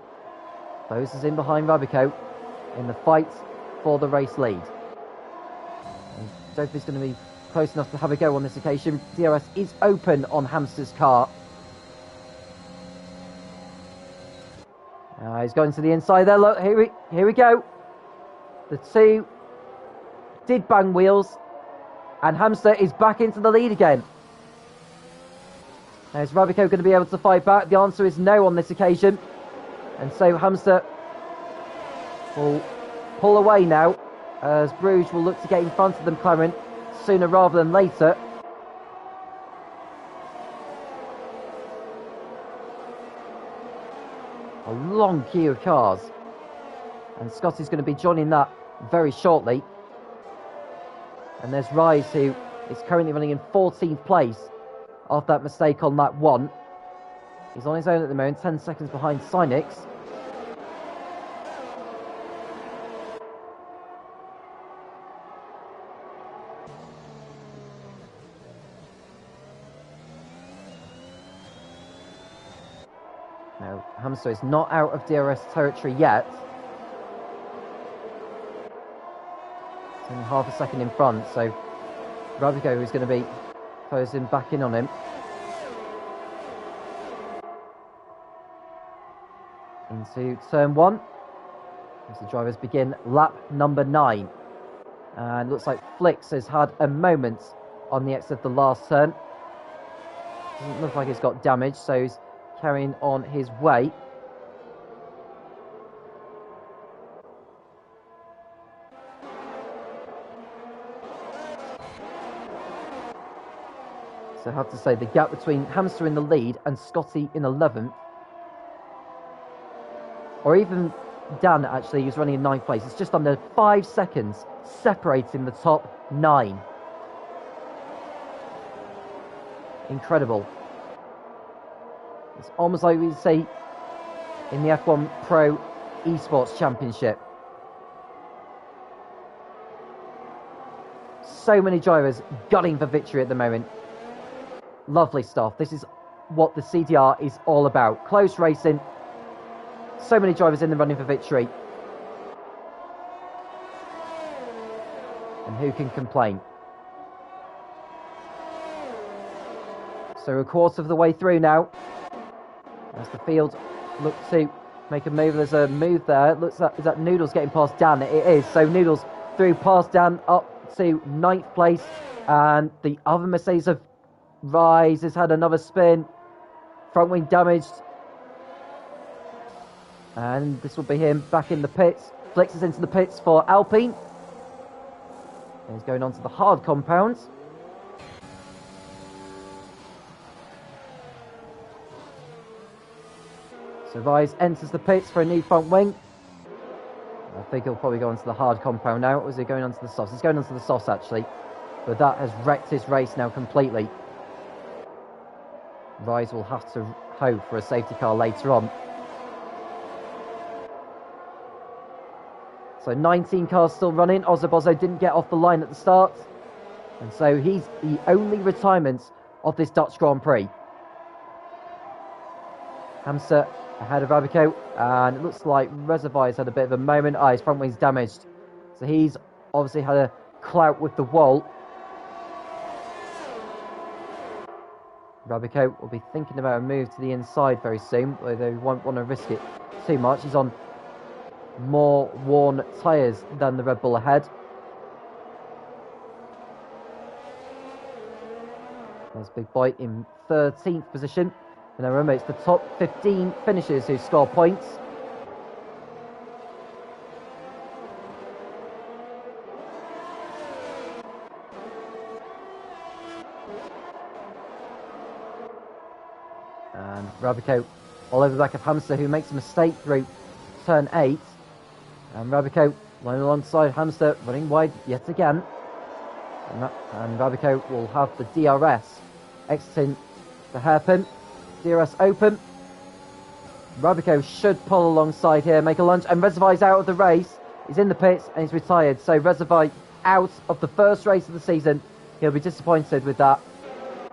closes in behind Rabico in the fight for the race lead. And don't think he's going to be close enough to have a go on this occasion. DRS is open on Hamster's car. He's going to the inside there. Look, here we go. The two did bang wheels, and Hamster is back into the lead again. Now, is Rabico going to be able to fight back? The answer is no on this occasion. And so Hamster will pull away now, as Bruges will look to get in front of them, McLaren, sooner rather than later. A long queue of cars. And Scotty's going to be joining that very shortly. And there's Rise, who is currently running in 14th place after that mistake on lap 1. He's on his own at the moment, 10 seconds behind Synix. Now, Hamster is not out of DRS territory yet. It's only half a second in front, so Rabico is going to be closing back in on him. Into turn 1 as the drivers begin lap number 9. And looks like Flix has had a moment on the exit of the last turn. Doesn't look like he's got damage, so he's carrying on his way. So I have to say the gap between Hamster in the lead and Scotty in 11th, or even Dan actually, who's running in 9th place, it's just under 5 seconds separating the top 9. Incredible. It's almost like we'd say in the F1 Pro Esports Championship. So many drivers gunning for victory at the moment. Lovely stuff. This is what the CDR is all about. Close racing. So many drivers in the running for victory. And who can complain? So we're a quarter of the way through now. As the field looks to make a move, there's a move there. Is that Noodles getting past Dan? It is. So Noodles through past Dan up to 9th place. And the other Mercedes of Rise has had another spin. Front wing damaged. And this will be him back in the pits. Flix is into the pits for Alpine. And he's going on to the hard compound. So Rise enters the pits for a new front wing. I think he'll probably go onto the hard compound now. Or is he going onto the softs? He's going onto the softs actually. But that has wrecked his race now completely. Rise will have to hope for a safety car later on. So 19 cars still running. Ozzo didn't get off the line at the start. And so he's the only retirement of this Dutch Grand Prix. Hamster ahead of Rabico. And it looks like Reservoir's had a bit of a moment. His front wing's damaged. So he's obviously had a clout with the wall. Rabico will be thinking about a move to the inside very soon, although he won't want to risk it too much. He's on more worn tyres than the Red Bull ahead. There's Big Boy in 13th position. And now remember, it's the top 15 finishers who score points. And Rabico all over the back of Hamster, who makes a mistake through turn 8. And Rabico running alongside Hamster, running wide yet again. And Rabico will have the DRS exiting the hairpin. DRS open. Rabico should pull alongside here, make a lunge, and Reservoir's out of the race. He's in the pits and he's retired. So Reservoir out of the first race of the season. He'll be disappointed with that.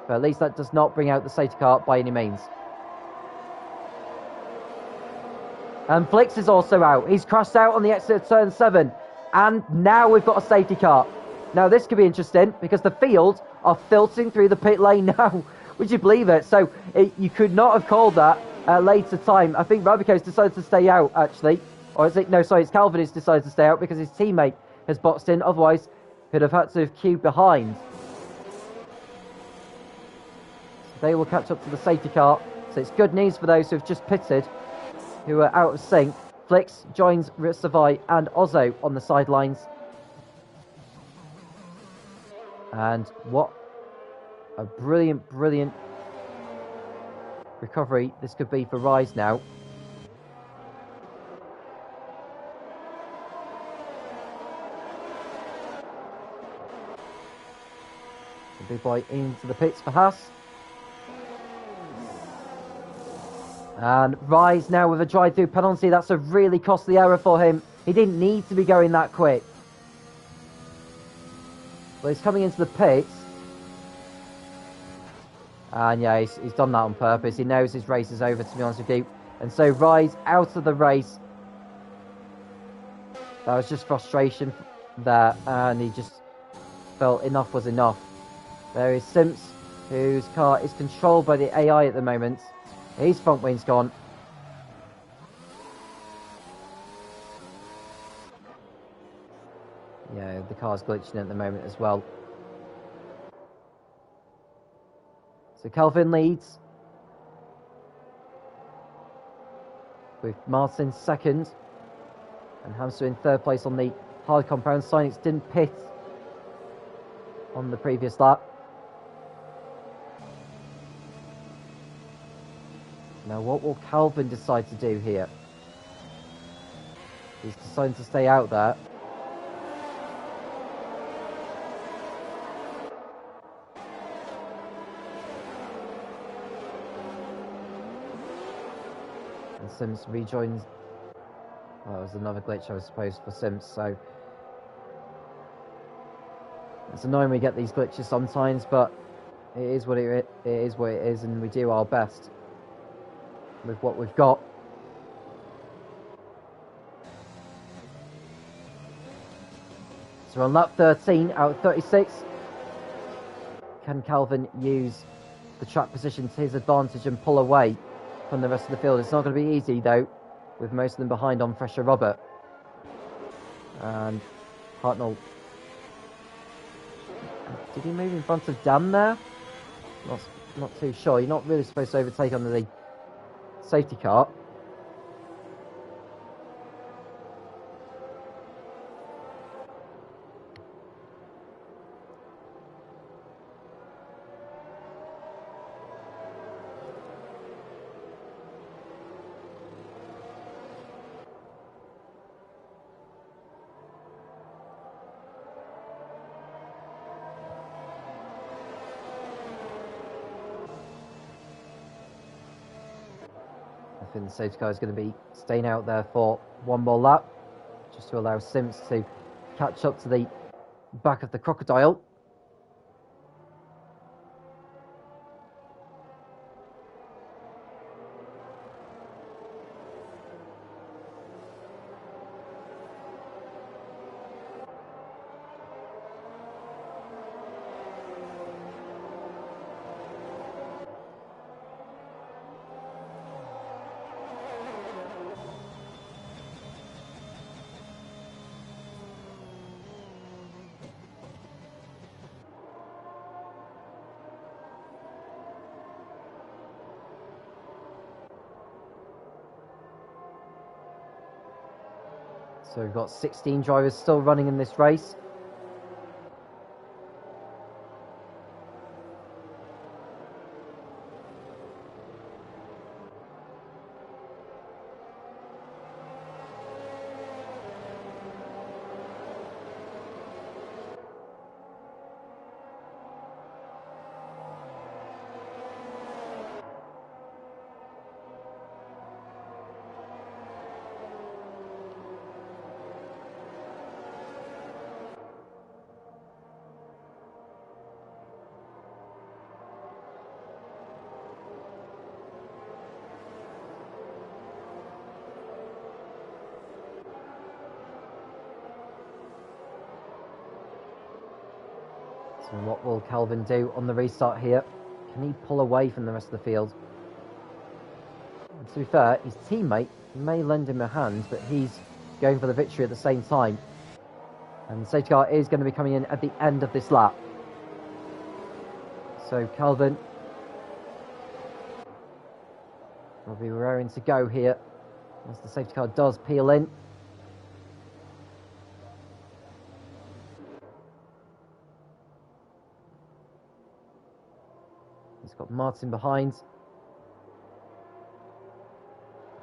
But at least that does not bring out the safety car by any means. And Flix is also out. He's crashed out on the exit of turn 7. And now we've got a safety car. Now this could be interesting because the field are filtering through the pit lane now. Would you believe it? So you could not have called that at later time. I think Rabico's decided to stay out, actually. Or is it? No, sorry, it's Calvin who's decided to stay out because his teammate has boxed in. Otherwise, he'd have had to have queued behind. So they will catch up to the safety car. So it's good news for those who have just pitted, who are out of sync. Flix joins Reservoir and Ozzo on the sidelines. And what a brilliant, brilliant recovery this could be for Rise now. The Big Boy into the pits for Haas. And Rise now with a drive-through penalty. That's a really costly error for him. He didn't need to be going that quick. Well, he's coming into the pits. And yeah, he's done that on purpose. He knows his race is over, to be honest with you. And so Rise out of the race. That was just frustration there. And he just felt enough was enough. There is Simps, whose car is controlled by the AI at the moment. His front wing's gone. Yeah, the car's glitching at the moment as well. So Calvin leads. With Martin second. And Hamster in third place on the hard compound. Science didn't pit on the previous lap. Now what will Calvin decide to do here? He's deciding to stay out there. And Sims rejoins. Well, that was another glitch, I suppose, for Sims, so it's annoying we get these glitches sometimes, but it is what it is, and we do our best with what we've got. So on lap 13 out of 36, can Calvin use the track position to his advantage and pull away from the rest of the field? It's not going to be easy though, with most of them behind on fresher rubber. And Hartnell, did he move in front of Dan there? Not too sure. You're not really supposed to overtake under the safety car. I think the safety car is going to be staying out there for one more lap. just to allow Sims to catch up to the back of the crocodile. So we've got 16 drivers still running in this race. So what will Calvin do on the restart here? Can he pull away from the rest of the field? And to be fair, his teammate may lend him a hand, but he's going for the victory at the same time. And the safety car is going to be coming in at the end of this lap. So Calvin will be raring to go here as the safety car does peel in. He's got Martin behind.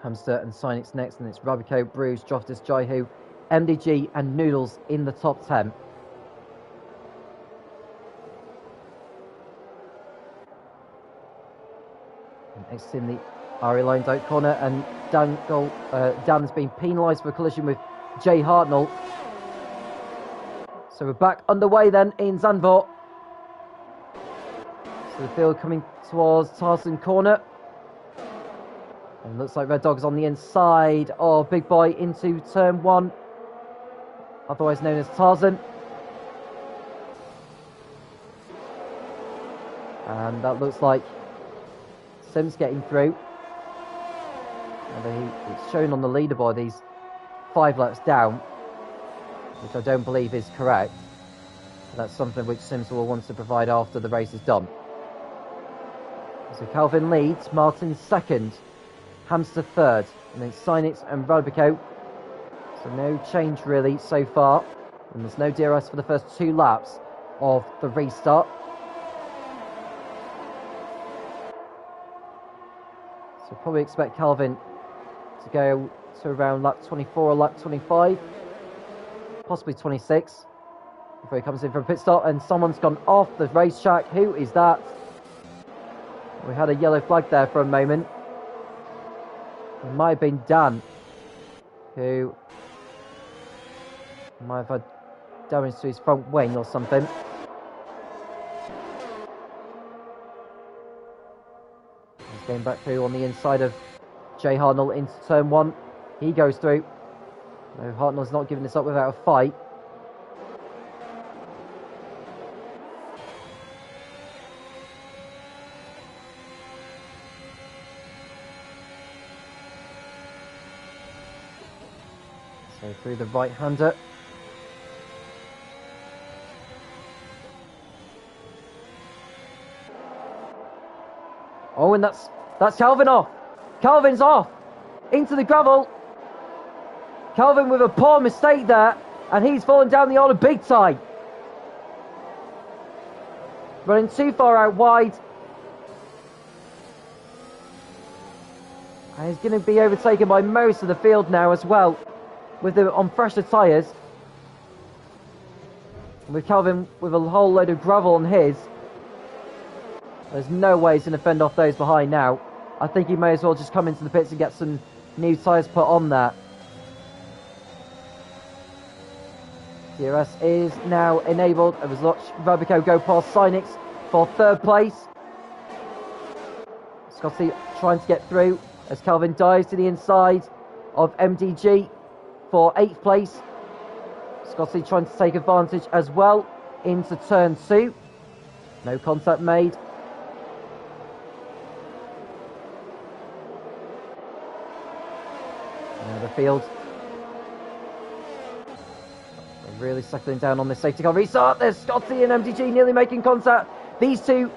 Hamster and Sinix next, and it's Rabico, Bruce, Droftus, Jaihu, MDG and Noodles in the top 10. And exiting the RE line out corner, and Dan's been penalised for a collision with Jay Hartnell. So we're back underway then in Zandvoort. So the field coming towards Tarzan corner. And looks like Red Dog's on the inside of Big Boy into turn 1, otherwise known as Tarzan. And that looks like Sims getting through. And it's shown on the leaderboard he's 5 laps down, which I don't believe is correct. That's something which Sims will want to provide after the race is done. So Calvin leads, Martin second, Hamster third, and then Sinix and Rabico. So no change really so far, and there's no DRS for the first 2 laps of the restart. So probably expect Calvin to go to around lap 24 or lap 25, possibly 26, before he comes in for a pit stop. And someone's gone off the racetrack. Who is that? We had a yellow flag there for a moment. It might have been Dan, who might have had damage to his front wing or something. He's going back through on the inside of Jay Hartnell into turn 1. He goes through. No, Hartnell's not giving this up without a fight. So through the right-hander. Oh, and that's Calvin off. Calvin's off into the gravel. Calvin with a poor mistake there, and he's fallen down the order big time. Running too far out wide. And he's going to be overtaken by most of the field now as well, with them on fresher tyres. With Calvin with a whole load of gravel on his. There's no way he's going to fend off those behind now. I think he may as well just come into the pits and get some new tyres put on there. DRS is now enabled. It was watched Rabico go past Sinix for third place. Scotty trying to get through as Calvin dives to the inside of MDG for 8th place. Scotty trying to take advantage as well into turn 2. No contact made. Now the field. They're really settling down on this safety car restart. There's Scotty and MDG nearly making contact. These two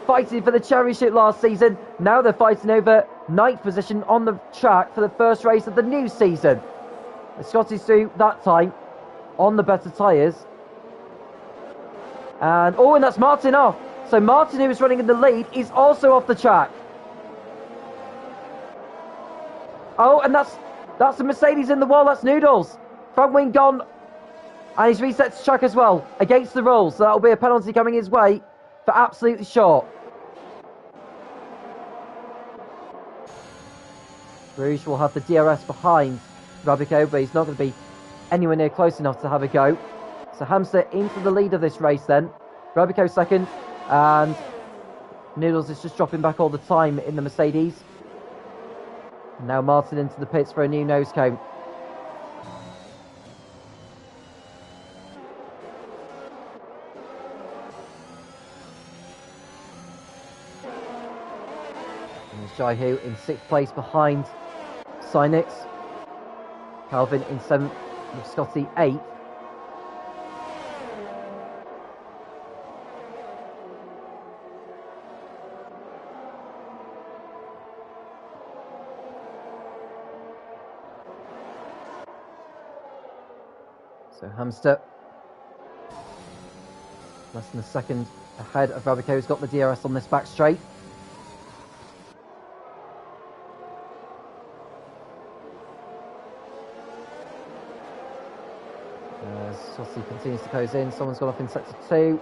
fighting for the championship last season. Now they're fighting over 9th position on the track for the first race of the new season. The Scotty's through that time on the better tyres. And that's Martin off. So Martin, who was running in the lead, is also off the track. Oh, and that's a Mercedes in the wall. That's Noodles. Front wing gone. And he's reset to track as well, against the rules. So that'll be a penalty coming his way for absolutely short. Bruges will have the DRS behind Rabico, but he's not going to be anywhere near close enough to have a go. So Hamster into the lead of this race then. Rabico second, and Noodles is just dropping back all the time in the Mercedes. Now Martin into the pits for a new nose cone. And there's Jaihu in 6th place behind Sinix. Calvin in 7th with Scotty 8th. So Hamster, less than a second ahead of Rabico, who's got the DRS on this back straight. Scotty continues to close in. Someone's gone off in sector 2.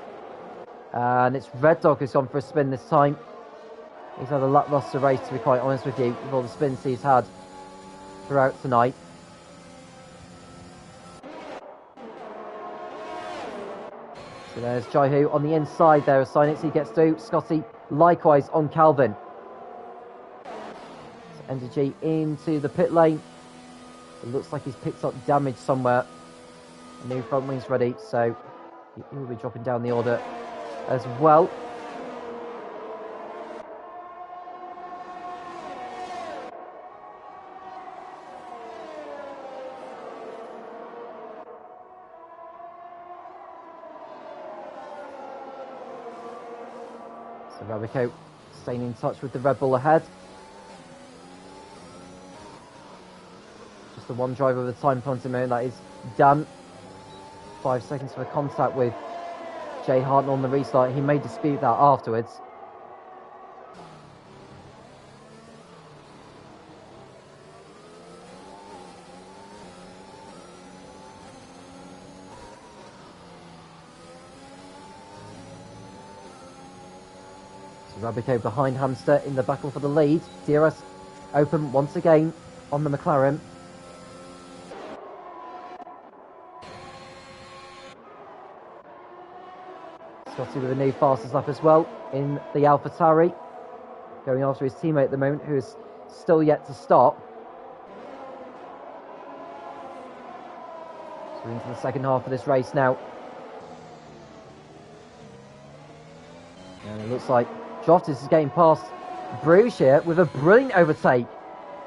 And it's Red Dog who's gone for a spin this time. He's had a lacklustre race, to be quite honest with you, with all the spins he's had throughout tonight. So there's Jaihu on the inside there as Sinix. He gets through. Scotty likewise on Calvin. So MDG into the pit lane. It looks like he's picked up damage somewhere. The new front wing's ready, so he will be dropping down the order as well. So Rabico staying in touch with the Red Bull ahead. Just the one driver with a time penalty moment, that is Dan. 5 seconds for contact with Jay Hartnell on the restart. He may dispute that afterwards. So Rabico behind Hamster in the battle for the lead. DRS open once again on the McLaren. Scotty with a new fastest lap as well in the AlphaTauri, going after his teammate at the moment, who is still yet to stop. So into the second half of this race now. And it looks like Joftis is getting past Bruges here with a brilliant overtake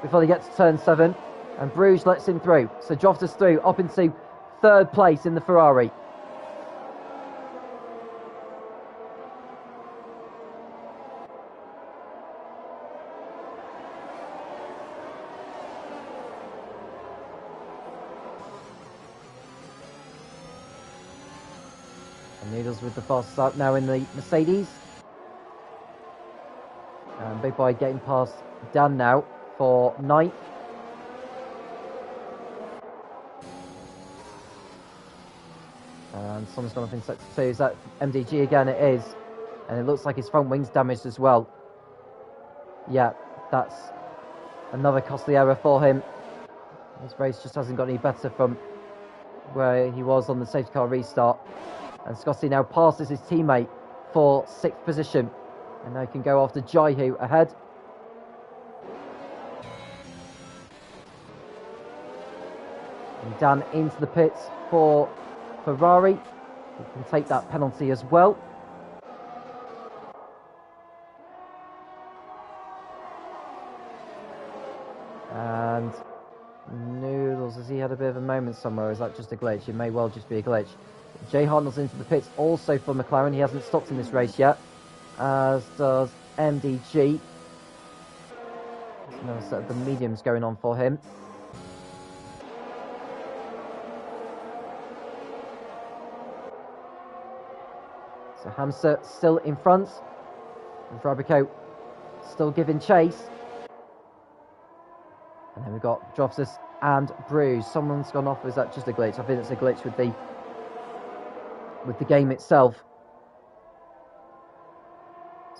before they get to turn 7. And Bruges lets him through. So Joftis through up into 3rd place in the Ferrari. Noodles with the fast start now in the Mercedes. And Big Boy getting past Dan now for 9th. And someone's gone off in sector 2. Is that MDG again? It is. And it looks like his front wing's damaged as well. Yeah, that's another costly error for him. His race just hasn't got any better from where he was on the safety car restart. And Scotty now passes his teammate for 6th position. And now he can go after Jaihu ahead. And Dan into the pits for Ferrari. He can take that penalty as well. And Noodles, has he had a bit of a moment somewhere? Or is that just a glitch? It may well just be a glitch. Jay Hartnell's into the pits also for McLaren. He hasn't stopped in this race yet, as does MDG. There's another set of the mediums going on for him. So Hamster still in front. And Frabico still giving chase. And then we've got Dropsus and Bruce. Someone's gone off. Is that just a glitch? I think it's a glitch with the game itself.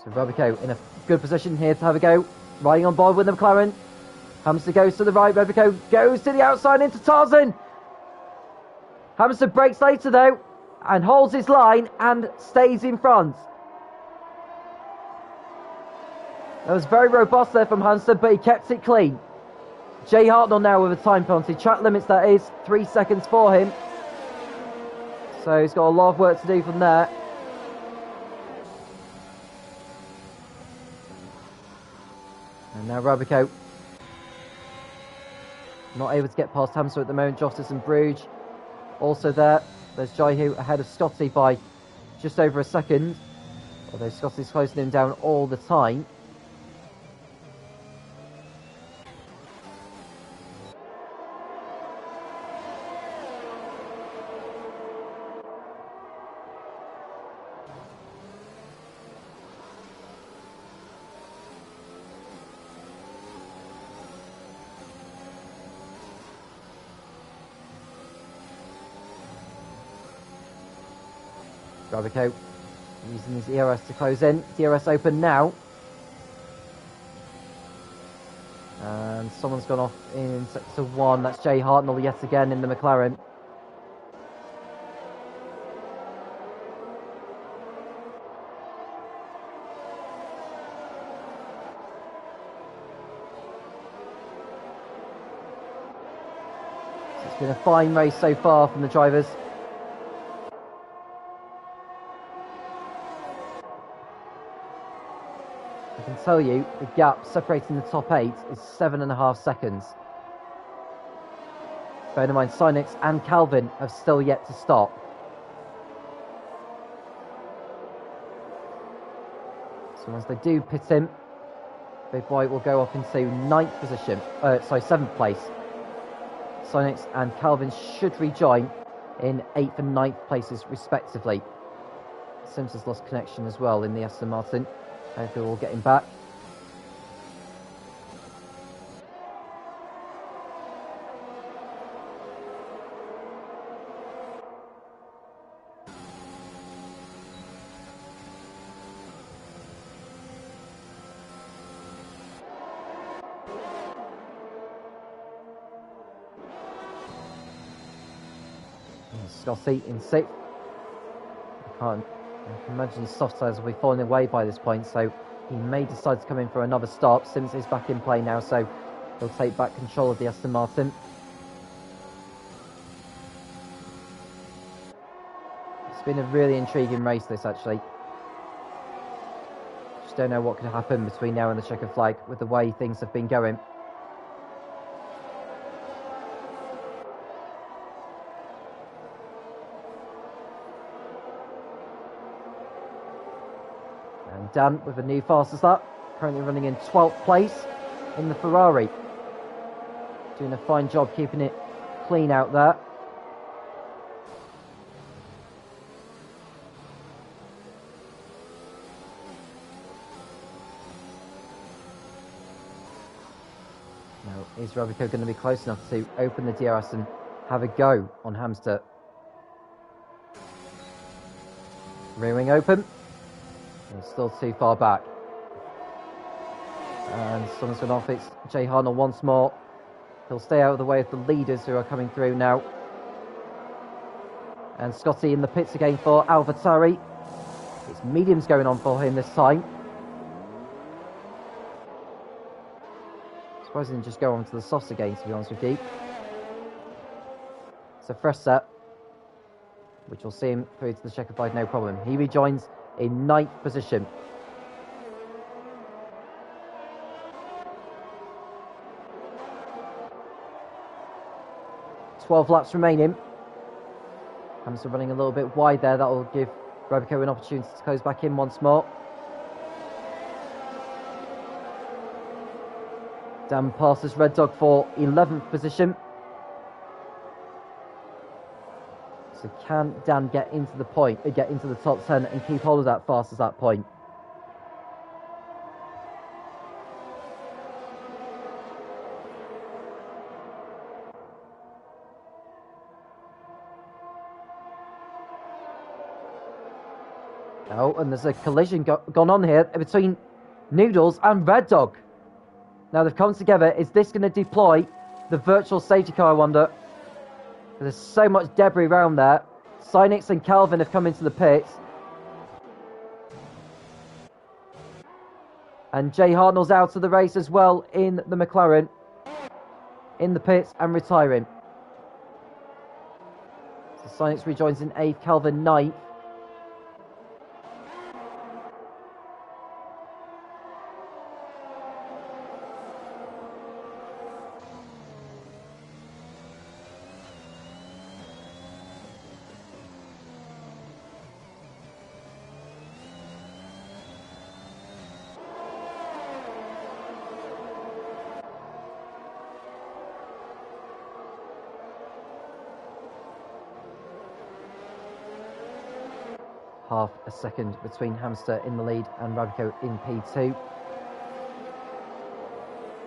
So Robico in a good position here to have a go. Riding on board with the McLaren. Hamster goes to the right. Robico goes to the outside into Tarzan. Hamster breaks later though and holds his line and stays in front. That was very robust there from Hamster, but he kept it clean. Jay Hartnell now with a time penalty. Track limits, that is 3 seconds for him. So he's got a lot of work to do from there. And now Robico not able to get past Hamster at the moment. Justice and Bruges also there. There's Jaihu ahead of Scotty by just over a second. Although Scotty's closing him down all the time. Robico using his DRS to close in. DRS open now. And someone's gone off in sector 1. That's Jay Hartnell yet again in the McLaren. So it's been a fine race so far from the drivers. I can tell you the gap separating the top 8 is 7.5 seconds. Bear in mind, Sinix and Calvin have still yet to stop. So once they do pit him, Big White will go up into 9th position. 7th place. Sinix and Calvin should rejoin in 8th and 9th places respectively. Sims has lost connection as well in the Aston Martin. Hopefully we'll get him back. Scotty in 6th. I can imagine soft tyres will be falling away by this point, so he may decide to come in for another stop. Sims is back in play now, so he'll take back control of the Aston Martin. It's been a really intriguing race, this, actually. Just don't know what could happen between now and the checkered flag with the way things have been going. Dan with a new fastest lap, currently running in 12th place in the Ferrari. Doing a fine job keeping it clean out there. Now, is Robico going to be close enough to open the DRS and have a go on Hamster? Rear wing open. He's still too far back. And someone's gone off. It's Jay Hartnell once more. He'll stay out of the way of the leaders who are coming through now. And Scotty in the pits again for AlphaTauri. It's mediums going on for him this time. Surprised he didn't just go on to the softs again, to be honest with you. It's a fresh set, which will see him through to the checkered flag, no problem. He rejoins in 9th position. "12 laps remaining." Hamster running a little bit wide there. That will give Robico an opportunity to close back in once more. Dan passes Red Dog for 11th position. So can Dan get into the top 10 and keep hold of that fast as that point? Oh, and there's a collision gone on here between Noodles and Red Dog. Now they've come together. Is this going to deploy the virtual safety car, I wonder? There's so much debris around there. Cynix and Calvin have come into the pits. And Jay Hartnell's out of the race as well in the McLaren. In the pits and retiring. So Cynix rejoins in 8th, Calvin 9th. Half a second between Hamster in the lead and Rabico in P2.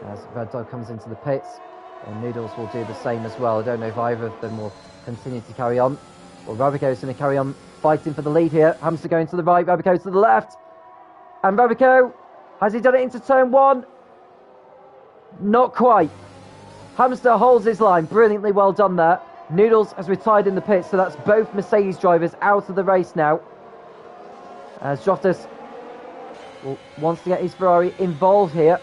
As Red Dog comes into the pits, and Noodles will do the same as well. I don't know if either of them will continue to carry on. Well, Rabico is going to carry on fighting for the lead here. Hamster going to the right, Rabico to the left. And Rabico, has he done it into turn 1? Not quite. Hamster holds his line. Brilliantly well done there. Noodles has retired in the pits, so that's both Mercedes drivers out of the race now. As Joftis wants to get his Ferrari involved here.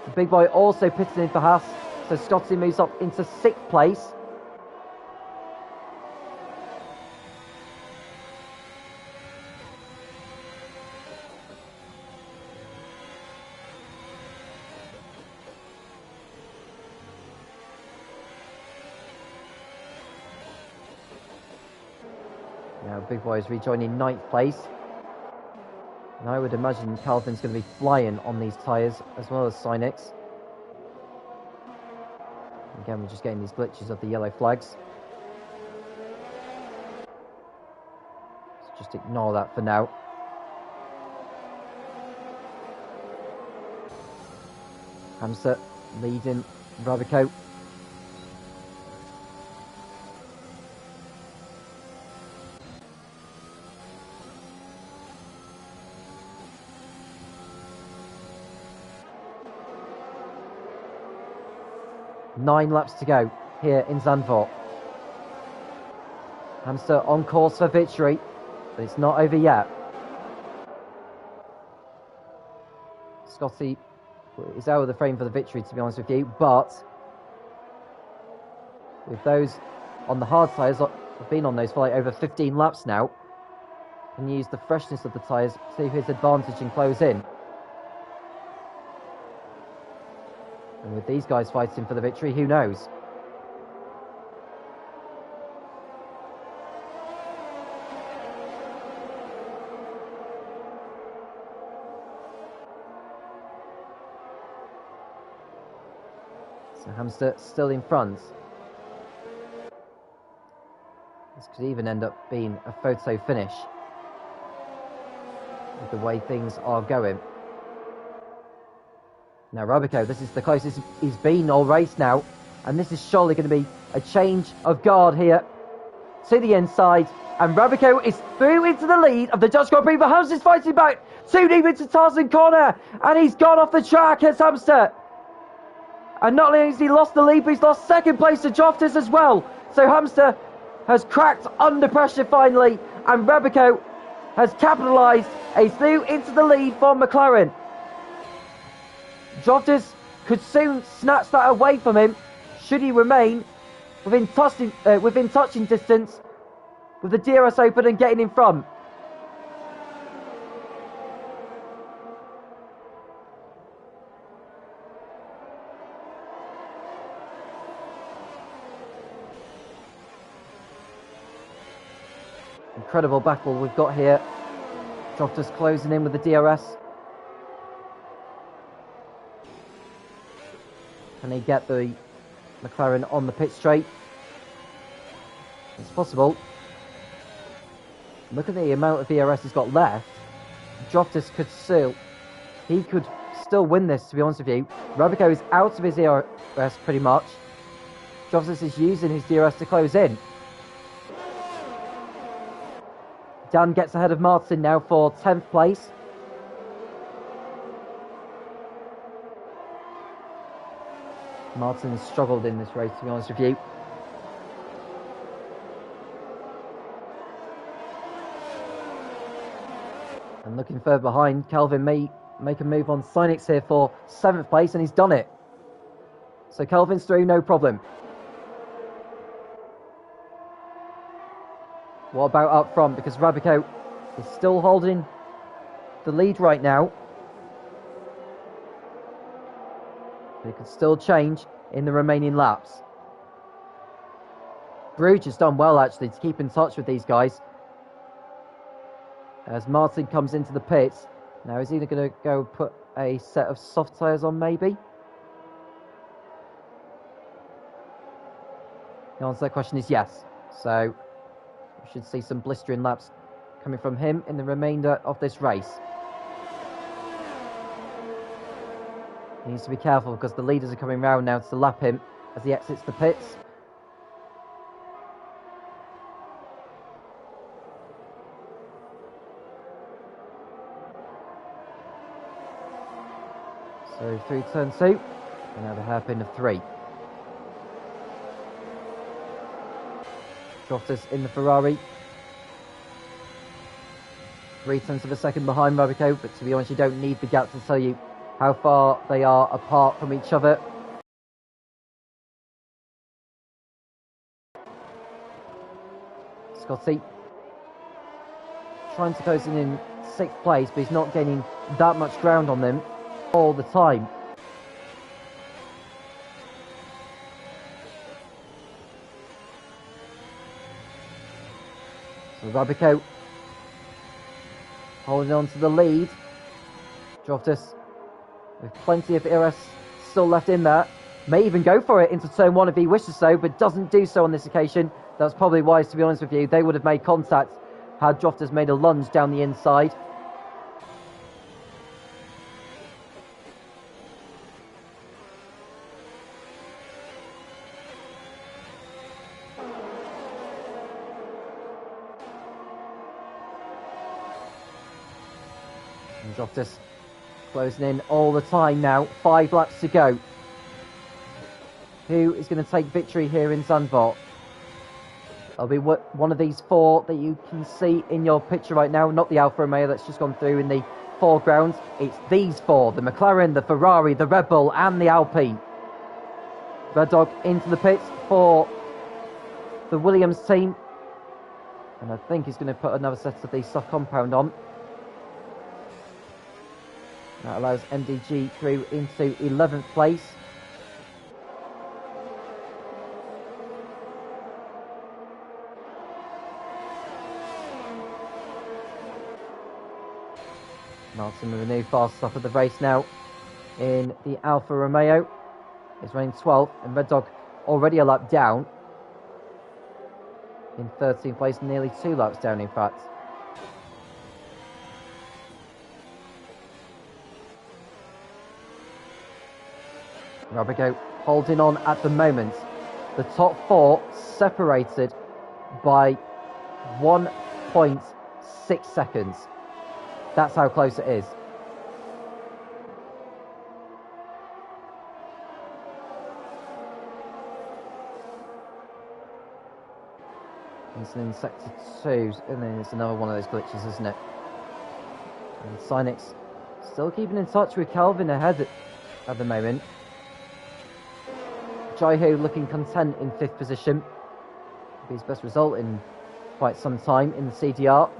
The big boy also pitted in for Haas, so Scotty moves up into 6th place. Now big boy is rejoining 9th place. And I would imagine Calvin's going to be flying on these tyres, as well as Cynix. Again, we're just getting these glitches of the yellow flags. So just ignore that for now. Hamster leading Rabico. Nine laps to go here in Zandvoort. Hamster on course for victory, but it's not over yet. Scotty is out of the frame for the victory, to be honest with you, but with those on the hard tyres, I've been on those for like over 15 laps now, and use the freshness of the tyres to his advantage and close in. And with these guys fighting for the victory, who knows? So Hamster still in front. This could even end up being a photo finish with the way things are going. Now Rabico, this is the closest he's been all race now, and this is surely going to be a change of guard here to the inside, and Rabico is through into the lead of the Dutch Grand Prix, but Hamster's fighting back too deep into Tarzan corner, and he's gone off the track as Hamster. And not only has he lost the lead, but he's lost second place to Joftis as well. So Hamster has cracked under pressure finally, and Rebico has capitalised a through into the lead for McLaren. Jottas could soon snatch that away from him should he remain within touching distance with the DRS open and getting in front. Incredible battle we've got here. Jottas closing in with the DRS. Can he get the McLaren on the pit straight? It's possible. Look at the amount of DRS he's got left. Jottas could still win this, to be honest with you. Rebico is out of his DRS pretty much. Jottas is using his DRS to close in. Dan gets ahead of Martin now for 10th place. Martin has struggled in this race, to be honest with you. And looking further behind, Kelvin may make a move on Synix here for 7th place, and he's done it. So Kelvin's through, no problem. What about up front? Because Rebico is still holding the lead right now. It could still change in the remaining laps. Bruges has done well, actually, to keep in touch with these guys. As Martin comes into the pits. Now, is he going to go put a set of soft tyres on, maybe? The answer to that question is yes. So, we should see some blistering laps coming from him in the remainder of this race. He needs to be careful because the leaders are coming round now to lap him as he exits the pits. So through turn 2, and now the hairpin of 3. Jottas in the Ferrari. 0.3 of a second behind Rebico, but to be honest, you don't need the gap to tell you how far they are apart from each other. Scotty trying to close in 6th place, but he's not gaining that much ground on them all the time. So Rebico holding on to the lead. Jottas with plenty of DRS still left in there. May even go for it into turn 1 if he wishes so, but doesn't do so on this occasion. That's probably wise, to be honest with you. They would have made contact had Jottas made a lunge down the inside. And Jottas closing in all the time now. 5 laps to go. Who is going to take victory here in Zandvoort? It'll be one of these 4 that you can see in your picture right now. Not the Alfa Romeo that's just gone through in the foreground. It's these 4. The McLaren, the Ferrari, the Red Bull and the Alpine. Red Dog into the pits for the Williams team. And I think he's going to put another set of the soft compound on. That allows MDG through into 11th place. Martin with a new fast stop of the race now in the Alfa Romeo. He's running 12th, and Red Dog already a lap down. In 13th place, nearly 2 laps down in fact. Rebico holding on at the moment. The top 4 separated by 1.6 seconds. That's how close it is. It's in sector 2, and then it's another one of those glitches, isn't it? And Synix still keeping in touch with Calvin ahead at the moment. Jaiho looking content in 5th position. Be his best result in quite some time in the CDR.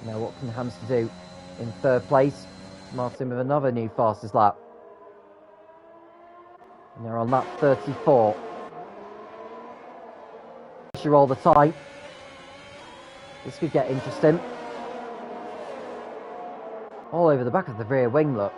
Now what can Hamster do in 3rd place? Martin with another new fastest lap. And they're on lap 34. Pressure all the time. This could get interesting. All over the back of the rear wing, look.